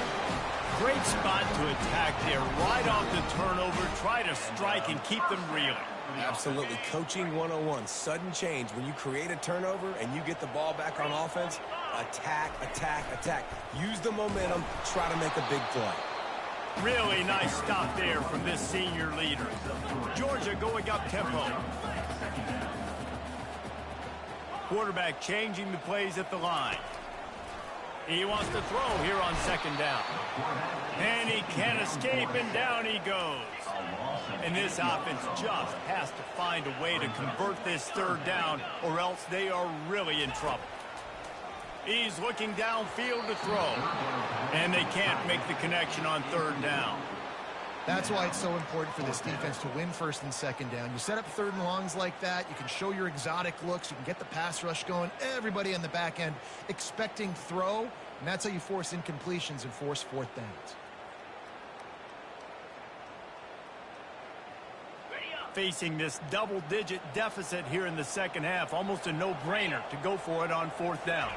Great spot to attack there. Right off the turnover, try to strike and keep them reeling. Absolutely. Coaching 101. Sudden change. When you create a turnover and you get the ball back on offense, attack, attack, attack. Use the momentum. Try to make a big play. Really nice stop there from this senior leader. Georgia going up tempo. Quarterback changing the plays at the line. He wants to throw here on second down. And he can't escape, and down he goes. And this offense just has to find a way to convert this third down, or else they are really in trouble. He's looking downfield to throw. And they can't make the connection on third down. That's why it's so important for this defense to win first and second down. You set up third and longs like that. You can show your exotic looks. You can get the pass rush going. Everybody on the back end expecting throw. And that's how you force incompletions and force fourth downs. Facing this double-digit deficit here in the second half, almost a no-brainer to go for it on fourth down.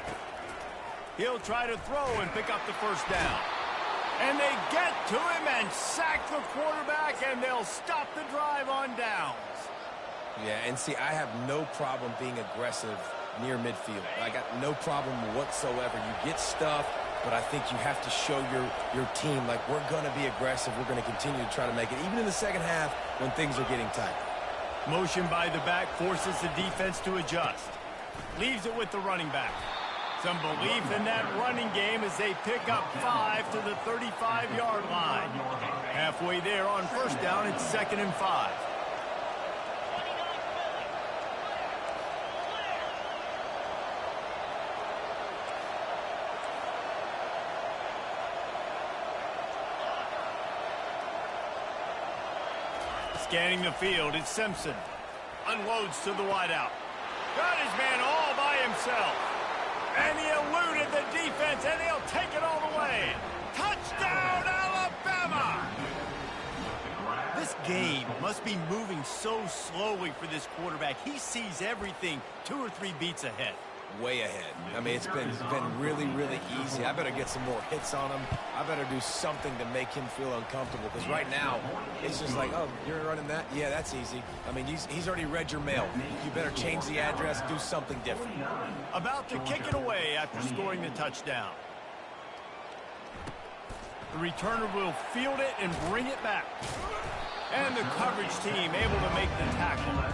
He'll try to throw and pick up the first down. And they get to him and sack the quarterback, and they'll stop the drive on downs. Yeah, and see, I have no problem being aggressive near midfield. I got no problem whatsoever. You get stuffed, but I think you have to show your team, like, we're going to be aggressive. We're going to continue to try to make it, even in the second half when things are getting tight. Motion by the back forces the defense to adjust. Leaves it with the running back. Some belief in that running game as they pick up 5 to the 35-yard line. Halfway there on first down, it's 2nd and 5. Scanning the field, it's Simpson. Unloads to the wideout. Got his man all by himself. And he eluded the defense, and he'll take it all the way. Touchdown, Alabama! This game must be moving so slowly for this quarterback. He sees everything 2 or 3 beats ahead. Way ahead. I mean, it's been really, really easy. I better get some more hits on him. I better do something to make him feel uncomfortable, because right now, it's just like, oh, you're running that? Yeah, that's easy. I mean, he's already read your mail. You better change the address, do something different. About to kick it away after scoring the touchdown. The returner will field it and bring it back. And the coverage team able to make the tackle.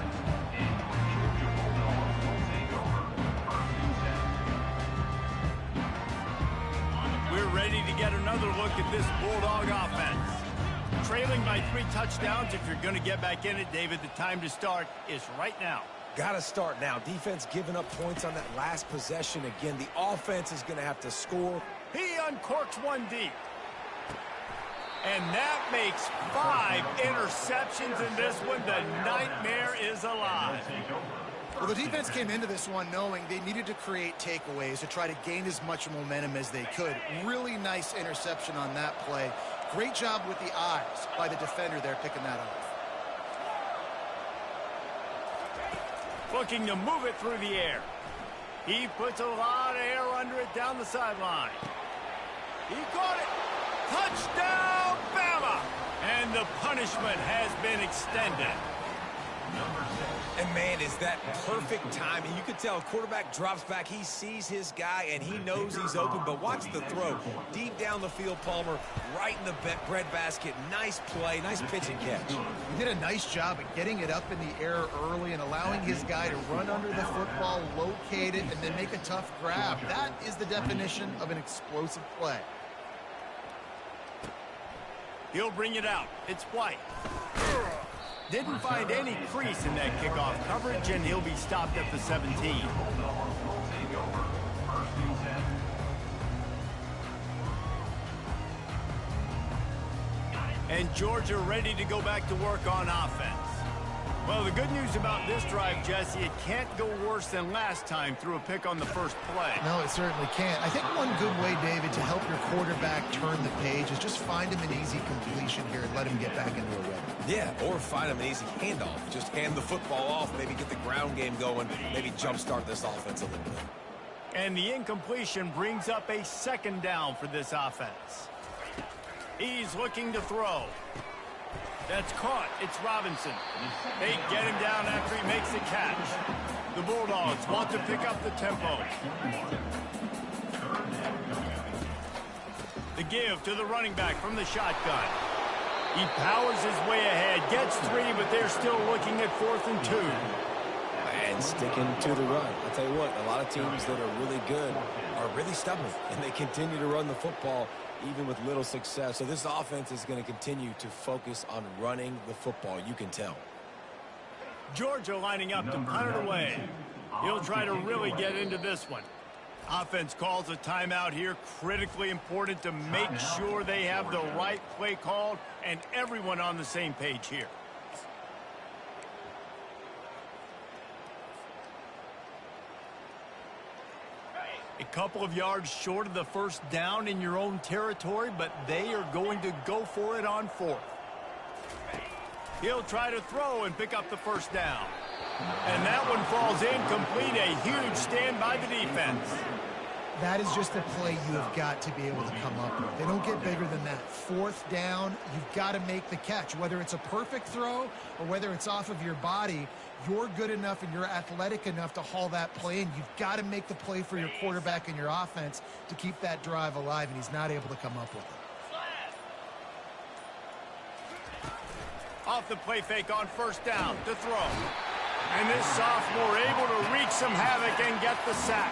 We're ready to get another look at this Bulldog offense. Trailing by 3 touchdowns. If you're going to get back in it, David, the time to start is right now. Got to start now. Defense giving up points on that last possession. Again, the offense is going to have to score. He uncorks one deep. And that makes 5 interceptions in this one. The nightmare is alive. Well, the defense came into this one knowing they needed to create takeaways to try to gain as much momentum as they could. Really nice interception on that play. Great job with the eyes by the defender there picking that off. Looking to move it through the air. He puts a lot of air under it down the sideline. He caught it. Touchdown, Bama! And the punishment has been extended. And, man, is that perfect timing. You can tell quarterback drops back. He sees his guy, and he knows he's open. But watch the throw. Deep down the field, Palmer, right in the breadbasket. Nice play, nice pitch and catch. He did a nice job of getting it up in the air early and allowing his guy to run under the football, locate it, and then make a tough grab. That is the definition of an explosive play. He'll bring it out. It's White. Didn't find any crease in that kickoff coverage, and he'll be stopped at the 17. And Georgia ready to go back to work on offense. Well, the good news about this drive, Jesse, it can't go worse than last time through a pick on the first play. No, it certainly can't. I think one good way, David, to help your quarterback turn the page is just find him an easy completion here and let him get back into a rhythm. Yeah, or find him an easy handoff. Just hand the football off, maybe get the ground game going, maybe jumpstart this offense a little bit. And the incompletion brings up a second down for this offense. He's looking to throw. That's caught. It's Robinson. They get him down after he makes the catch. The Bulldogs want to pick up the tempo. The give to the running back from the shotgun. He powers his way ahead, gets 3, but they're still looking at 4th and 2. And sticking to the run. I'll tell you what, a lot of teams that are really good are really stubborn, and they continue to run the football even with little success. So this offense is going to continue to focus on running the football. You can tell. Georgia lining up to punt it away. He'll try to really get into this one. Offense calls a timeout here. Critically important to make sure they have the right play called and everyone on the same page here. A couple of yards short of the first down in your own territory, but they are going to go for it on 4th. He'll try to throw and pick up the first down. And that one falls incomplete. A huge stand by the defense. That is just a play you have got to be able to come up with. They don't get bigger than that. 4th down, you've got to make the catch. Whether it's a perfect throw or whether it's off of your body, you're good enough and you're athletic enough to haul that play in. You've got to make the play for your quarterback and your offense to keep that drive alive, and he's not able to come up with it. Off the play fake on first down to throw. And this sophomore able to wreak some havoc and get the sack.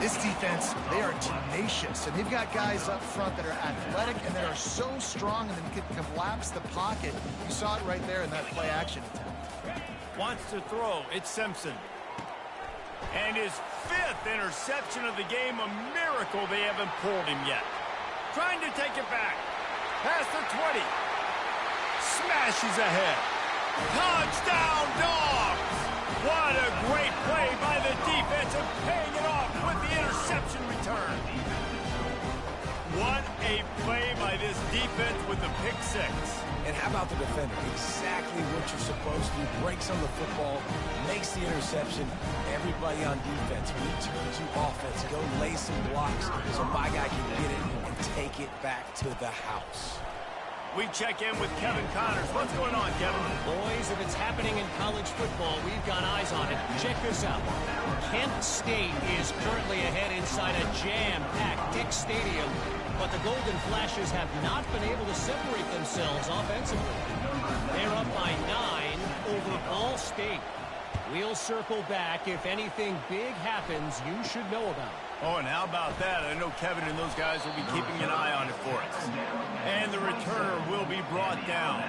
This defense, they are tenacious, and they've got guys up front that are athletic and that are so strong and then can collapse the pocket. You saw it right there in that play action attempt. Wants to throw. It's Simpson. And his 5th interception of the game. A miracle they haven't pulled him yet. Trying to take it back. Past the 20. Smashes ahead. Touchdown, Dogs! What a great play by the defense and paying it off with the interception return. What a play by this defense with the pick 6. And how about the defender? Exactly what you're supposed to do. Breaks on the football, makes the interception. Everybody on defense, return to offense. Go lay some blocks so my guy can get it and take it back to the house. We check in with Kevin Connors. What's going on, Kevin? Boys, if it's happening in college football, we've got eyes on it. Check this out. Kent State is currently ahead inside a jam-packed Dick Stadium, but the Golden Flashes have not been able to separate themselves offensively. They're up by 9 over Ball State. We'll circle back. If anything big happens, you should know about it. Oh, and how about that? I know Kevin and those guys will be keeping an eye on it for us. And the returner will be brought down.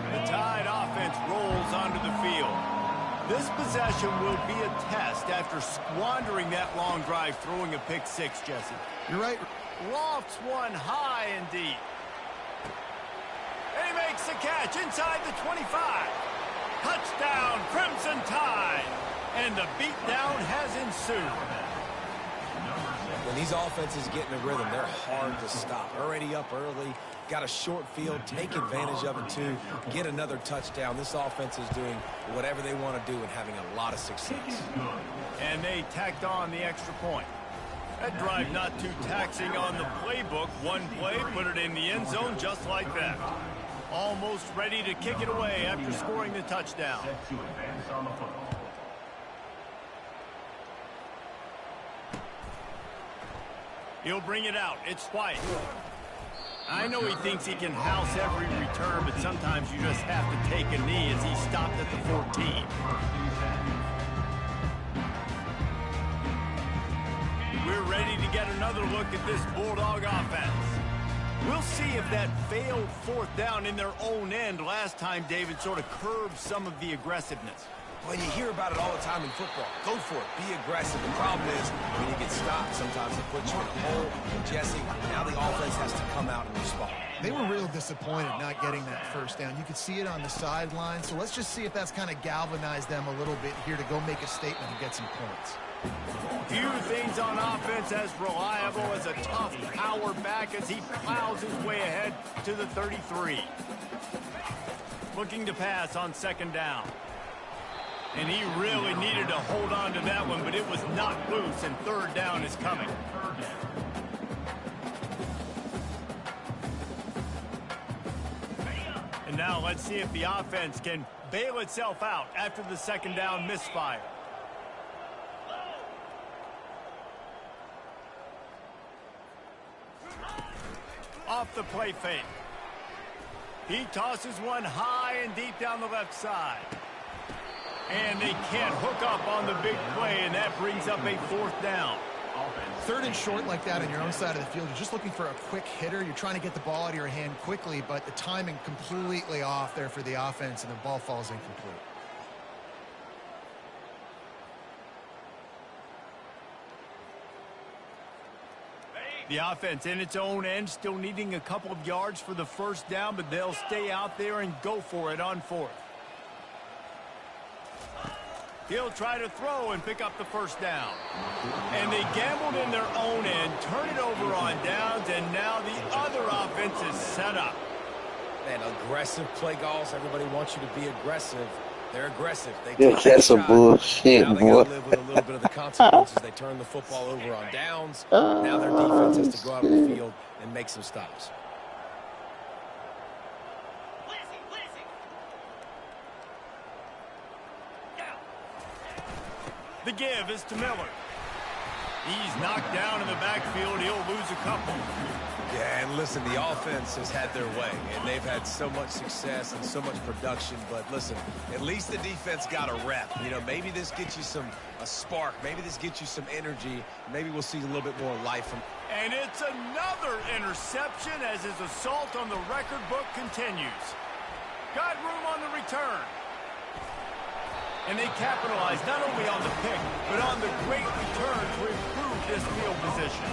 The Tide offense rolls onto the field. This possession will be a test after squandering that long drive, throwing a pick 6, Jesse. You're right. Lofts one high and deep. And he makes the catch inside the 25. Touchdown, Crimson Tide. And the beatdown has ensued. When these offenses get in a rhythm, they're hard to stop. Already up early, got a short field, take advantage of it too, get another touchdown. This offense is doing whatever they want to do and having a lot of success. And they tacked on the extra point. That drive not too taxing on the playbook. One play, put it in the end zone just like that. Almost ready to kick it away after scoring the touchdown. He'll bring it out. It's White. I know he thinks he can house every return, but sometimes you just have to take a knee as he stopped at the 14. We're ready to get another look at this Bulldog offense. We'll see if that failed fourth down in their own end last time, David, sort of curbed some of the aggressiveness. Well, you hear about it all the time in football. Go for it. Be aggressive. The problem is when you get stopped, sometimes it puts you in a hole. Jesse, now the offense has to come out and respond. They were real disappointed not getting that first down. You could see it on the sideline. So let's just see if that's kind of galvanized them a little bit here to go make a statement and get some points. Few things on offense as reliable as a tough power back as he plows his way ahead to the 33. Looking to pass on second down. And he really needed to hold on to that one, but it was not loose, and third down is coming. And now let's see if the offense can bail itself out after the second down misfire. Off the play fake. He tosses one high and deep down the left side. And they can't hook up on the big play, and that brings up a fourth down. Third and short like that on your own side of the field, you're just looking for a quick hitter. You're trying to get the ball out of your hand quickly, but the timing completely off there for the offense, and the ball falls incomplete. The offense in its own end, still needing a couple of yards for the first down, but they'll stay out there and go for it on fourth. He'll try to throw and pick up the first down. And they gambled in their own end, turn it over on downs, and now the other offense is set up. Man, aggressive play calls. Everybody wants you to be aggressive. They're aggressive. They Yeah, take that's the some shot. bullshit, Now they boy. gotta live with a little bit of the consequences. They turn the football over on downs. Now their defense has to go out on the field and make some stops. The give is to Miller. He's knocked down in the backfield. He'll lose a couple. Yeah, and listen, the offense has had their way, and they've had so much success and so much production. But listen, at least the defense got a rep. You know, maybe this gets you a spark. Maybe this gets you some energy. Maybe we'll see a little bit more life from. And it's another interception as his assault on the record book continues. Got room on the return. And they capitalized not only on the pick, but on the great return to improve this field position.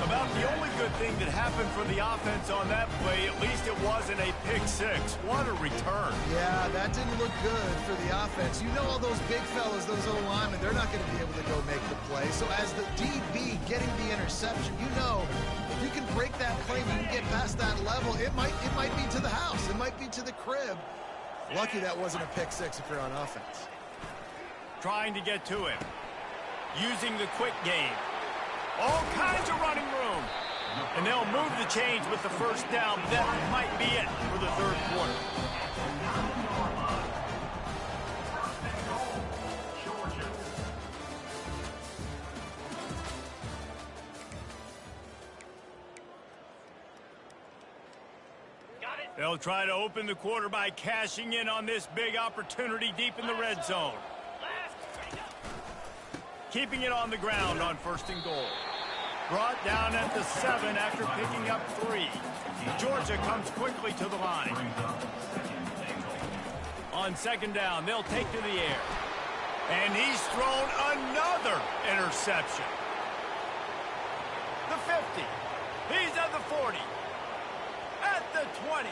About the only good thing that happened for the offense on that play, at least it wasn't a pick six. What a return. Yeah, that didn't look good for the offense. You know all those big fellas, those O-linemen, they're not going to be able to go make the play. So as the DB getting the interception, you know, if you can break that play, you can get past that level, it might be to the house. It might be to the crib. Lucky that wasn't a pick six if you're on offense. Trying to get to him. Using the quick game. All kinds of running room. And they'll move the chains with the first down. That might be it for the third quarter. They'll try to open the quarter by cashing in on this big opportunity deep in the red zone. Keeping it on the ground on first and goal. Brought down at the 7 after picking up 3. Georgia comes quickly to the line. On second down, they'll take to the air. And he's thrown another interception. The 50. He's at the 40. At the 20.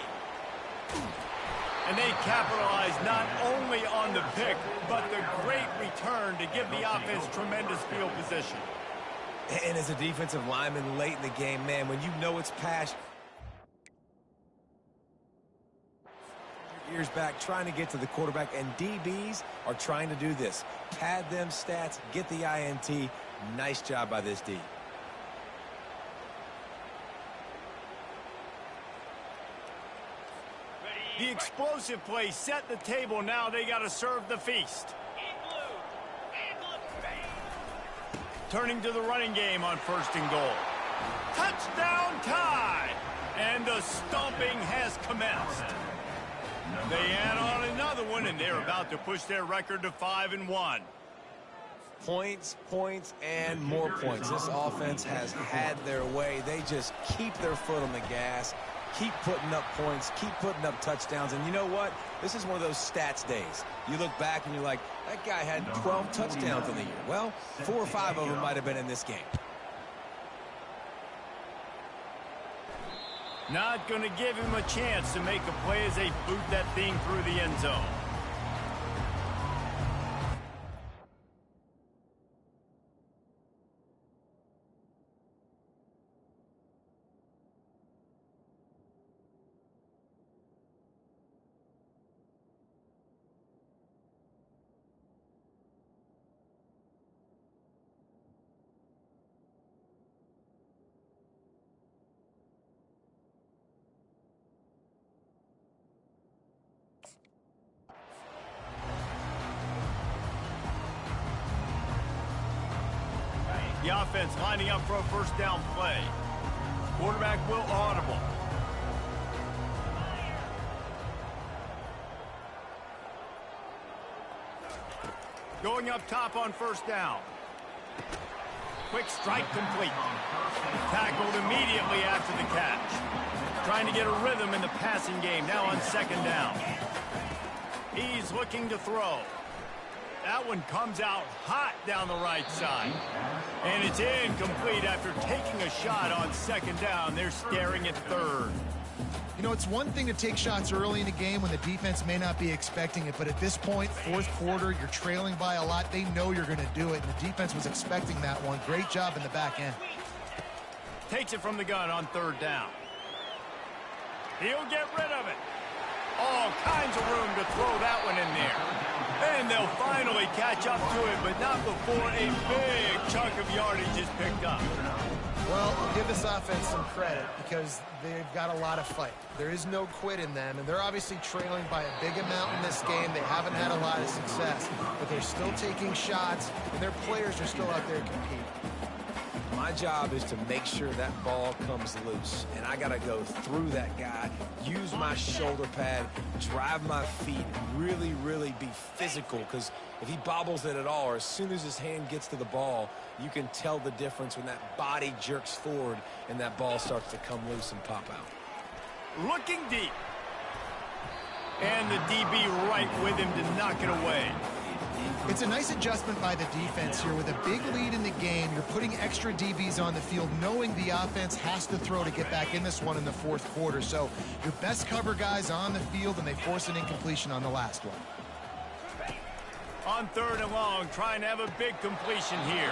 And they capitalize not only on the pick, but the great return to give the offense tremendous field position. And as a defensive lineman late in the game, man, when you know it's pass, your ears back trying to get to the quarterback, and DBs are trying to do this. Pad them stats, get the INT. Nice job by this D. The explosive play set the table. Now they got to serve the feast. Turning to the running game on first and goal. Touchdown time! And the stomping has commenced. They add on another one, and they're about to push their record to 5-1. Points, points, and more points. This offense has had their way. They just keep their foot on the gas, keep putting up points, keep putting up touchdowns. And you know what? This is one of those stats days. You look back and you're like, that guy had 12 touchdowns in the year. Well, 4 or 5 of them might have been in this game. Not going to give him a chance to make a play as they boot that thing through the end zone. The offense lining up for a first down play. Quarterback will audible. Going up top on first down. Quick strike complete. Tackled immediately after the catch. Trying to get a rhythm in the passing game now on second down. He's looking to throw. That one comes out hot down the right side. And it's incomplete after taking a shot on second down. They're staring at third. You know, it's one thing to take shots early in a game when the defense may not be expecting it, but at this point, fourth quarter, you're trailing by a lot. They know you're going to do it, and the defense was expecting that one. Great job in the back end. Takes it from the gun on third down. He'll get rid of it. All kinds of room to throw that one in there. And they'll finally catch up to it, but not before a big chunk of yardage is picked up. Well, I'll give this offense some credit because they've got a lot of fight. There is no quit in them, and they're obviously trailing by a big amount in this game. They haven't had a lot of success, but they're still taking shots, and their players are still out there competing. My job is to make sure that ball comes loose, and I got to go through that guy, use my shoulder pad, drive my feet, really, really be physical, because if he bobbles it at all, or as soon as his hand gets to the ball, you can tell the difference when that body jerks forward and that ball starts to come loose and pop out. Looking deep. And the DB right with him to knock it away. It's a nice adjustment by the defense here. With a big lead in the game, you're putting extra DBs on the field, knowing the offense has to throw to get back in this one in the fourth quarter. So your best cover guys on the field, and they force an incompletion on the last one. On third and long, trying to have a big completion here.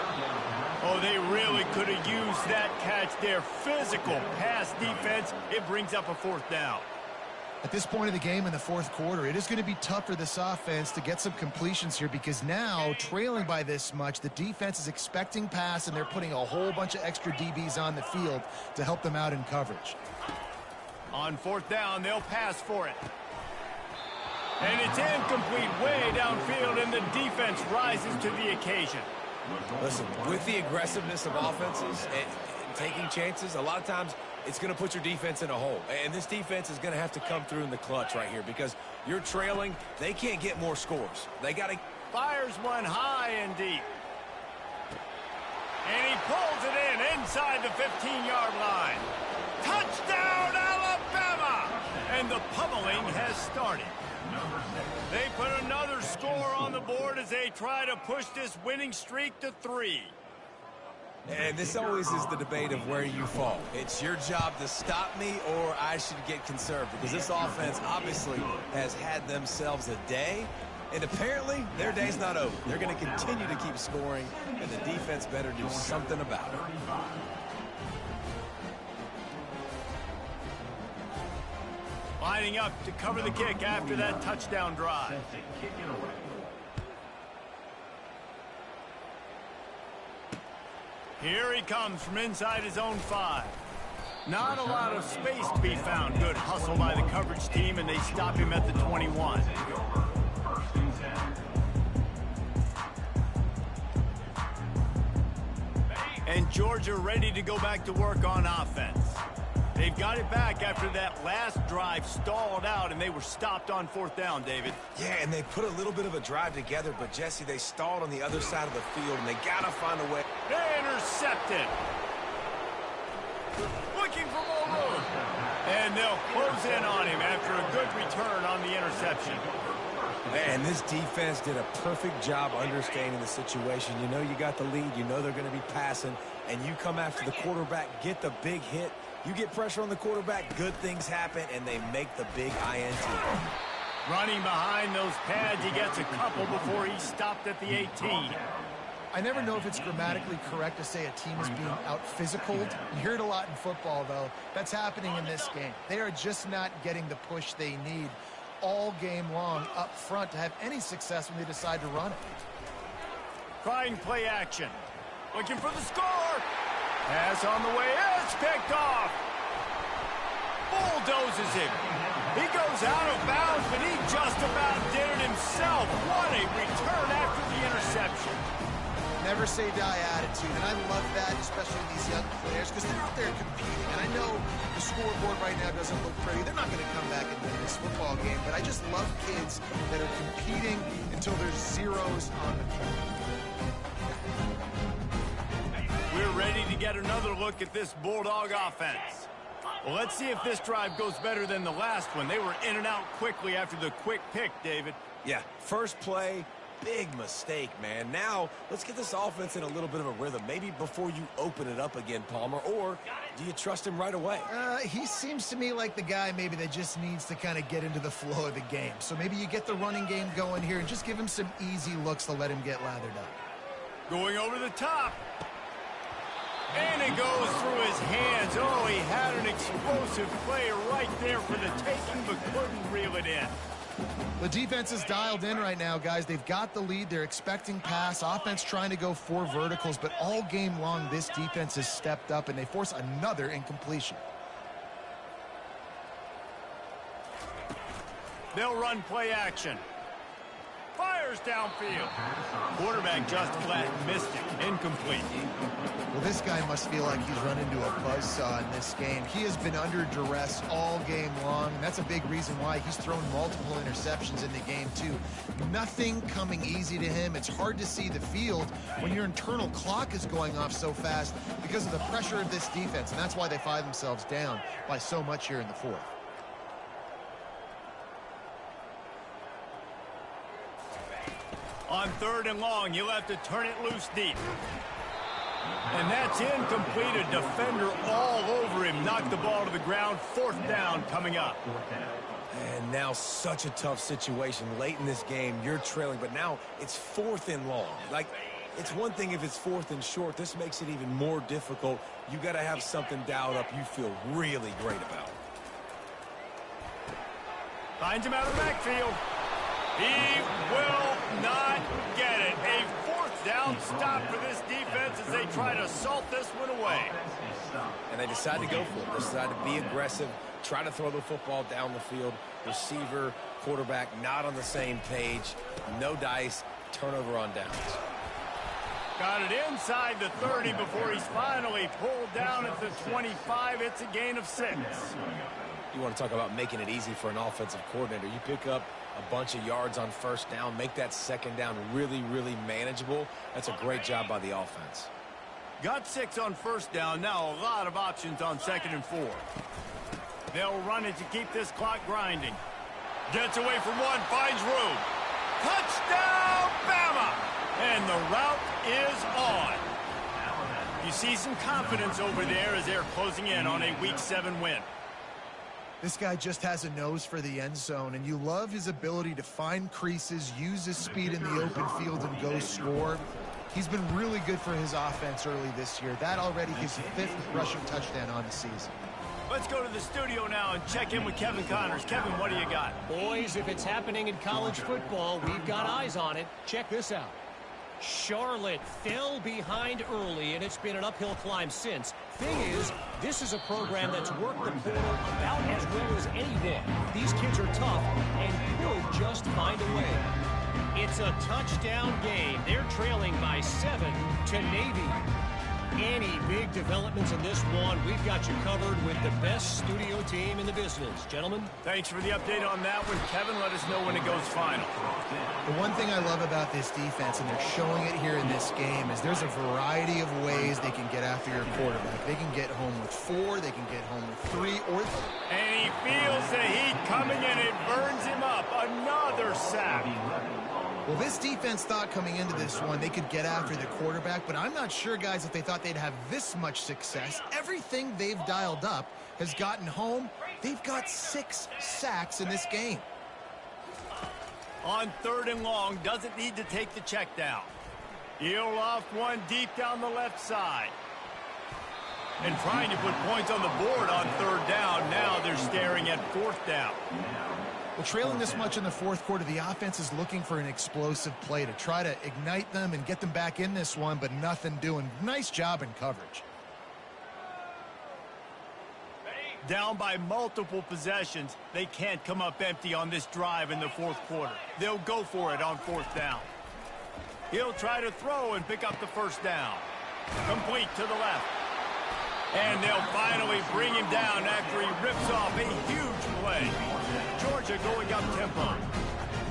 Oh, they really could have used that catch there. Physical pass defense. It brings up a fourth down. At this point of the game in the fourth quarter, it is going to be tough for this offense to get some completions here because now, trailing by this much, the defense is expecting pass, and they're putting a whole bunch of extra DBs on the field to help them out in coverage. On fourth down, they'll pass for it. And it's incomplete way downfield, and the defense rises to the occasion. Listen, with the aggressiveness of offenses and taking chances, a lot of times it's going to put your defense in a hole. And this defense is going to have to come through in the clutch right here because you're trailing. They can't get more scores. They got to... Fires one high and deep. And he pulls it in inside the 15-yard line. Touchdown, Alabama! And the pummeling has started. They put another score on the board as they try to push this winning streak to 3. And this always is the debate of where you fall. It's your job to stop me or I should get conserved because this offense obviously has had themselves a day, and apparently their day's not over. They're going to continue to keep scoring, and the defense better do something about it. Lining up to cover the kick after that touchdown drive. Here he comes from inside his own 5. Not a lot of space to be found. Good hustle by the coverage team, and they stop him at the 21. And Georgia ready to go back to work on offense. They They've got it back after that last drive stalled out, and they were stopped on 4th down, David. Yeah, and they put a little bit of a drive together, but, Jesse, they stalled on the other side of the field, and they got to find a way. They intercepted. Looking for more room. And they'll close in on him after a good return on the interception. Man, this defense did a perfect job understanding the situation. You know you got the lead. You know they're going to be passing. And you come after the quarterback, get the big hit. You get pressure on the quarterback, good things happen, and they make the big INT. Running behind those pads, he gets a couple before he stopped at the 18. I never know if it's grammatically correct to say a team is being out-physicaled. You hear it a lot in football, though. That's happening in this game. They are just not getting the push they need all game long up front to have any success when they decide to run it. Trying play action. Looking for the score. Pass on the way. It's picked off. Bulldozes him. He goes out of bounds, but he just about did it himself. What a return after the interception. Never say die attitude, and I love that, especially these young players, because they're out there competing. And I know the scoreboard right now doesn't look pretty. They're not going to come back and win this football game, but I just love kids that are competing until there's zeros on the board. We're ready to get another look at this Bulldog offense. Well, let's see if this drive goes better than the last one. They were in and out quickly after the quick pick, David. Yeah, first play, big mistake, man. Now, let's get this offense in a little bit of a rhythm. Maybe before you open it up again, Palmer, or do you trust him right away? He seems to me like the guy maybe that just needs to kind of get into the flow of the game. So maybe you get the running game going here and just give him some easy looks to let him get lathered up. Going over the top. And it goes through his hands. Oh, he had an explosive play right there for the taking, but couldn't reel it in. The defense is dialed in right now, guys. They've got the lead. They're expecting pass. Offense trying to go 4 verticals, but all game long, this defense has stepped up, and they force another incompletion. They'll run play action. Fires downfield. Quarterback just flat missed it. Incomplete. Well, this guy must feel like he's run into a buzzsaw in this game. He has been under duress all game long, and that's a big reason why he's thrown multiple interceptions in the game, too. Nothing coming easy to him. It's hard to see the field when your internal clock is going off so fast because of the pressure of this defense, and that's why they find themselves down by so much here in the 4th. On 3rd and long, you'll have to turn it loose deep. And that's incomplete. A defender all over him. Knocked the ball to the ground. 4th down coming up. And now such a tough situation. Late in this game, you're trailing, but now it's 4th and long. Like, it's one thing if it's 4th and short. This makes it even more difficult. You got to have something dialed up you feel really great about. Finds him out of the backfield. He will not get it. A 4th down stop for this defense as they try to salt this one away. And they decide to go for it. They decide to be aggressive, try to throw the football down the field. Receiver, quarterback, not on the same page. No dice, turnover on downs. Got it inside the 30 before he's finally pulled down at the 25. It's a gain of 6. You want to talk about making it easy for an offensive coordinator. You pick up a bunch of yards on 1st down, make that 2nd down really, really manageable. That's a great job by the offense. Got 6 on 1st down. Now a lot of options on 2nd and 4. They'll run it to keep this clock grinding. Gets away from one, finds room. Touchdown, Bama! And the route is on. You see some confidence over there as they're closing in on a Week 7 win. This guy just has a nose for the end zone, and you love his ability to find creases, use his speed in the open field, and go score. He's been really good for his offense early this year. That already his 5th rushing touchdown on the season. Let's go to the studio now and check in with Kevin Connors. Kevin, what do you got? Boys, if it's happening in college football, we've got eyes on it. Check this out. Charlotte fell behind early, and it's been an uphill climb since. Thing is, this is a program that's worked the portal about as well as anyone. These kids are tough and could just find a way. It's a touchdown game. They're trailing by 7 to Navy. Any big developments in this one, we've got you covered with the best studio team in the business. Gentlemen? Thanks for the update on that one, Kevin. Let us know when it goes final. The one thing I love about this defense, and they're showing it here in this game, is there's a variety of ways they can get after your quarterback. They can get home with 4, they can get home with 3, or... And he feels the heat coming in. It burns him up. Another sack. Well, this defense thought coming into this one they could get after the quarterback, but I'm not sure, guys, if they thought they'd have this much success. Everything they've dialed up has gotten home. They've got 6 sacks in this game. On 3rd and long, doesn't need to take the check down. He'll loft one deep down the left side. And trying to put points on the board on 3rd down. Now they're staring at 4th down. Well, trailing this much in the 4th quarter, the offense is looking for an explosive play to try to ignite them and get them back in this one, but nothing doing. Nice job in coverage. Down by multiple possessions, they can't come up empty on this drive in the 4th quarter. They'll go for it on 4th down. He'll try to throw and pick up the 1st down. Complete to the left. And they'll finally bring him down after he rips off a huge play. Georgia going up tempo.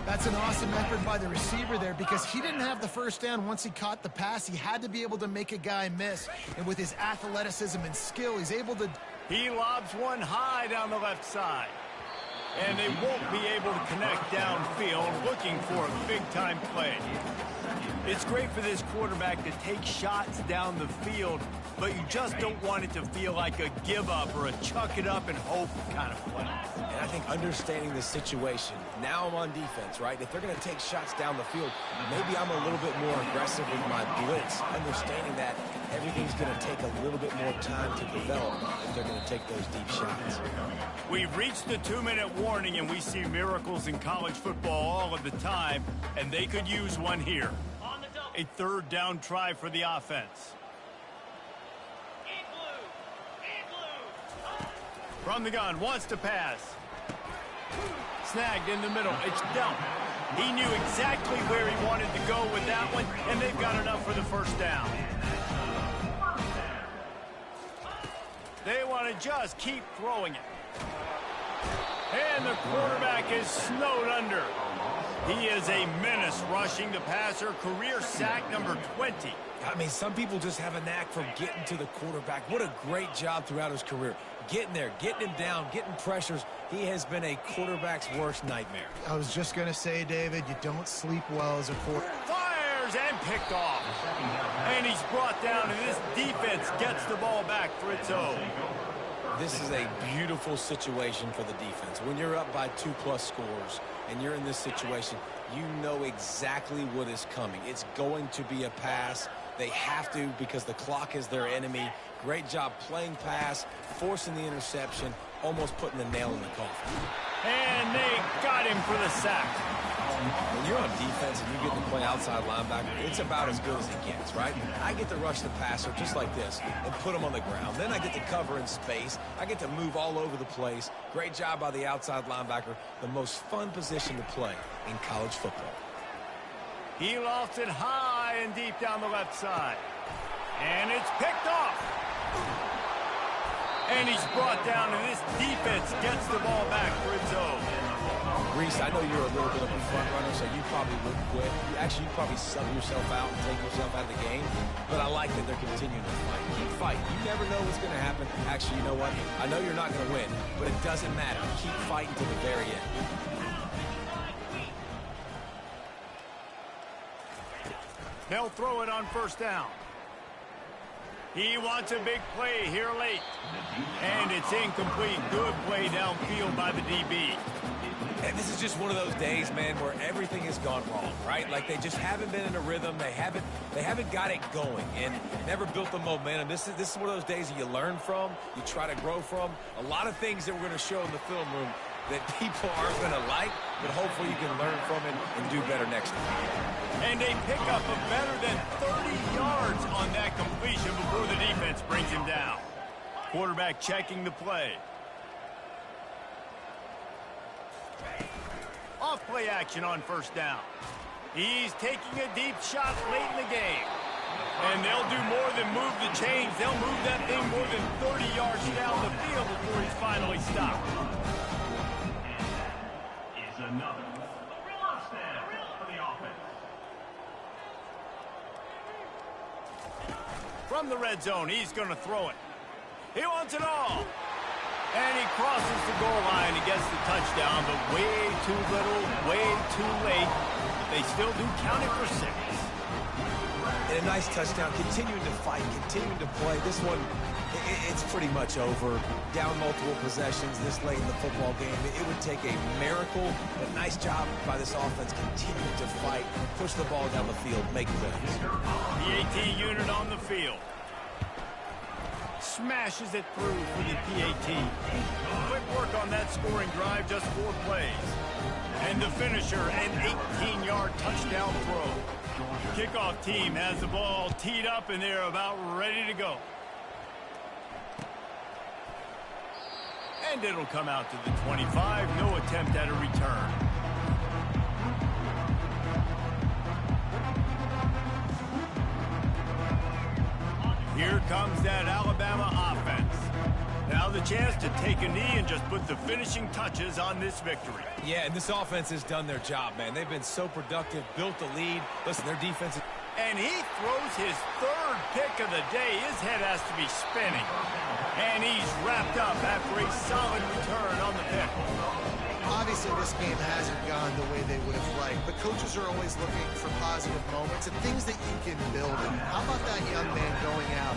That's an awesome effort by the receiver there because he didn't have the 1st down once he caught the pass. He had to be able to make a guy miss. And with his athleticism and skill, he's able to... He lobs one high down the left side. And they won't be able to connect downfield, looking for a big-time play. It's great for this quarterback to take shots down the field, but you just don't want it to feel like a give-up or a chuck-it-up and hope kind of play. And I think understanding the situation, now I'm on defense, right? If they're going to take shots down the field, maybe I'm a little bit more aggressive with my blitz, understanding that everything's going to take a little bit more time to develop if they're going to take those deep shots. We've reached the 2-minute warning, and we see miracles in college football all of the time, and they could use one here. A 3rd down try for the offense. From the gun, wants to pass. Snagged in the middle. It's dumped. He knew exactly where he wanted to go with that one, and they've got enough for the 1st down. They want to just keep throwing it. And the quarterback is snowed under. He is a menace rushing the passer. Career sack number 20. I mean, some people just have a knack for getting to the quarterback. What a great job throughout his career. Getting there, getting him down, getting pressures. He has been a quarterback's worst nightmare. I was just going to say, David, you don't sleep well as a quarterback. Fires and picked off. And he's brought down, and this defense gets the ball back for its own. This is a beautiful situation for the defense. When you're up by 2+ scores and you're in this situation, you know exactly what is coming. It's going to be a pass. They have to because the clock is their enemy. Great job playing pass, forcing the interception, almost putting the nail in the coffin. And they got him for the sack. When you're on defense and you get to play outside linebacker, it's about as good as it gets, right? I get to rush the passer just like this and put him on the ground. Then I get to cover in space. I get to move all over the place. Great job by the outside linebacker. The most fun position to play in college football. He lofts it high and deep down the left side. And it's picked off. And he's brought down, and this defense gets the ball back for its own. Reese, I know you're a little bit of a front runner, so you probably wouldn't quit. You probably sub yourself out and take yourself out of the game. But I like that they're continuing to fight. Keep fighting. You never know what's going to happen. Actually, you know what? I know you're not going to win, but it doesn't matter. Keep fighting to the very end. They'll throw it on 1st down. He wants a big play here late. And it's incomplete. Good play downfield by the DB. And this is just one of those days, man, where everything has gone wrong, right? Like they just haven't been in a rhythm. They haven't got it going and never built the momentum. This is one of those days that you learn from, you try to grow from. A lot of things that we're going to show in the film room that people aren't going to like, but hopefully you can learn from it and do better next time. And they pick up a better than 30 yards on that completion before the defense brings him down. Quarterback checking the play. Off play action on 1st down. He's taking a deep shot late in the game. And they'll do more than move the chains. They'll move that thing more than 30 yards down the field before he's finally stopped. Is another first down for the offense. From the red zone, he's going to throw it. He wants it all. And he crosses the goal line and gets the touchdown, but way too little, way too late. But they still do count it for 6. And a nice touchdown, continuing to fight, continuing to play. This one, it's pretty much over. Down multiple possessions this late in the football game. It would take a miracle, but nice job by this offense continuing to fight, push the ball down the field, make plays. PAT unit on the field. Smashes it through for the PAT. Quick work on that scoring drive, just 4 plays. And the finisher, an 18-yard touchdown throw. Kickoff team has the ball teed up, and they're about ready to go. And it'll come out to the 25. No attempt at a return. Here comes that Alabama offense. Now the chance to take a knee and just put the finishing touches on this victory. Yeah, and this offense has done their job, man. They've been so productive, built the lead. Listen, their defense is... And he throws his 3rd pick of the day. His head has to be spinning. And he's wrapped up after a solid return on the pick. Obviously, this game hasn't gone the way they would have liked, but coaches are always looking for positive moments and things that you can build in. How about that young man going out?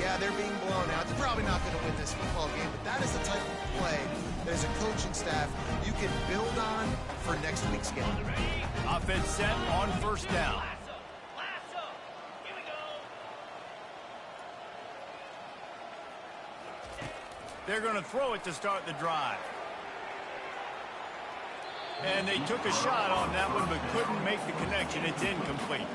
Yeah, they're being blown out. They're probably not going to win this football game, but that is the type of play that as a coaching staff you can build on for next week's game. Offense set on 1st down. They're going to throw it to start the drive. And they took a shot on that one, but couldn't make the connection. It's incomplete.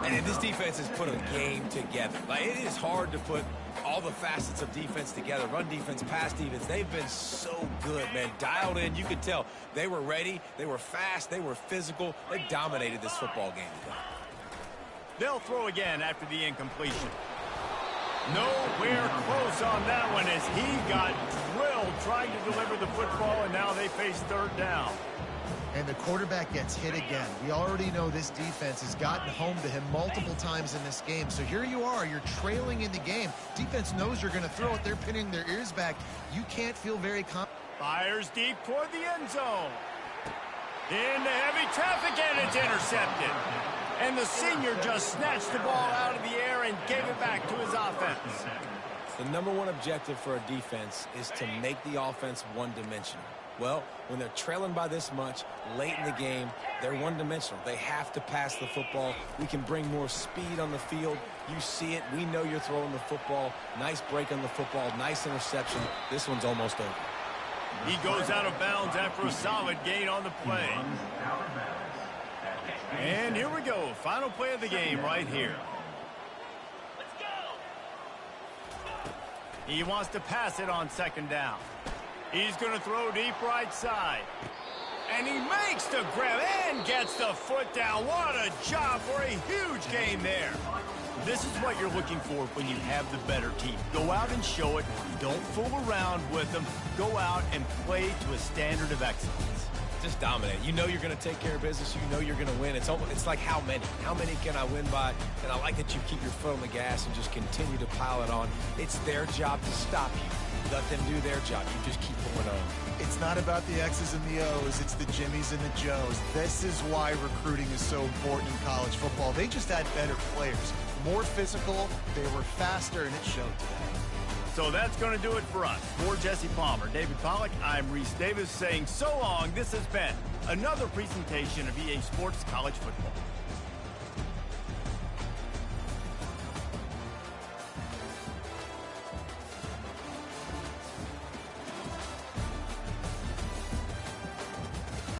And this defense has put a game together. Like, it is hard to put all the facets of defense together. Run defense, pass defense. They've been so good, man. Dialed in. You could tell they were ready. They were fast. They were physical. They dominated this football game today. They'll throw again after the incompletion. Nowhere close on that one as he got drilled trying to deliver the football, and now they face 3rd down. And the quarterback gets hit again. We already know this defense has gotten home to him multiple times in this game. So here you are, you're trailing in the game. Defense knows you're going to throw it. They're pinning their ears back. You can't feel very confident. Fires deep toward the end zone. Into heavy traffic, and it's intercepted. And the senior just snatched the ball out of the air and gave it back to his offense. The #1 objective for a defense is to make the offense one-dimensional. Well, when they're trailing by this much late in the game, they're one-dimensional. They have to pass the football. We can bring more speed on the field. You see it. We know you're throwing the football. Nice break on the football. Nice interception. This one's almost over. He goes out of bounds after a solid gain on the play. And here we go. Final play of the game right here. He wants to pass it on 2nd down. He's going to throw deep right side. And he makes the grab and gets the foot down. What a job for a huge gain there. This is what you're looking for when you have the better team. Go out and show it. Don't fool around with them. Go out and play to a standard of excellence. Just dominate. You know you're going to take care of business. You know you're going to win. It's like how many? How many can I win by? And I like that you keep your foot on the gas and just continue to pile it on. It's their job to stop you. Let them do their job. You just keep going on. It's not about the X's and the O's. It's the Jimmies and the Joes. This is why recruiting is so important in college football. They just had better players. More physical. They were faster, and it showed today. So that's going to do it for us. For Jesse Palmer, David Pollack, I'm Reese Davis saying so long. This has been another presentation of EA Sports College Football.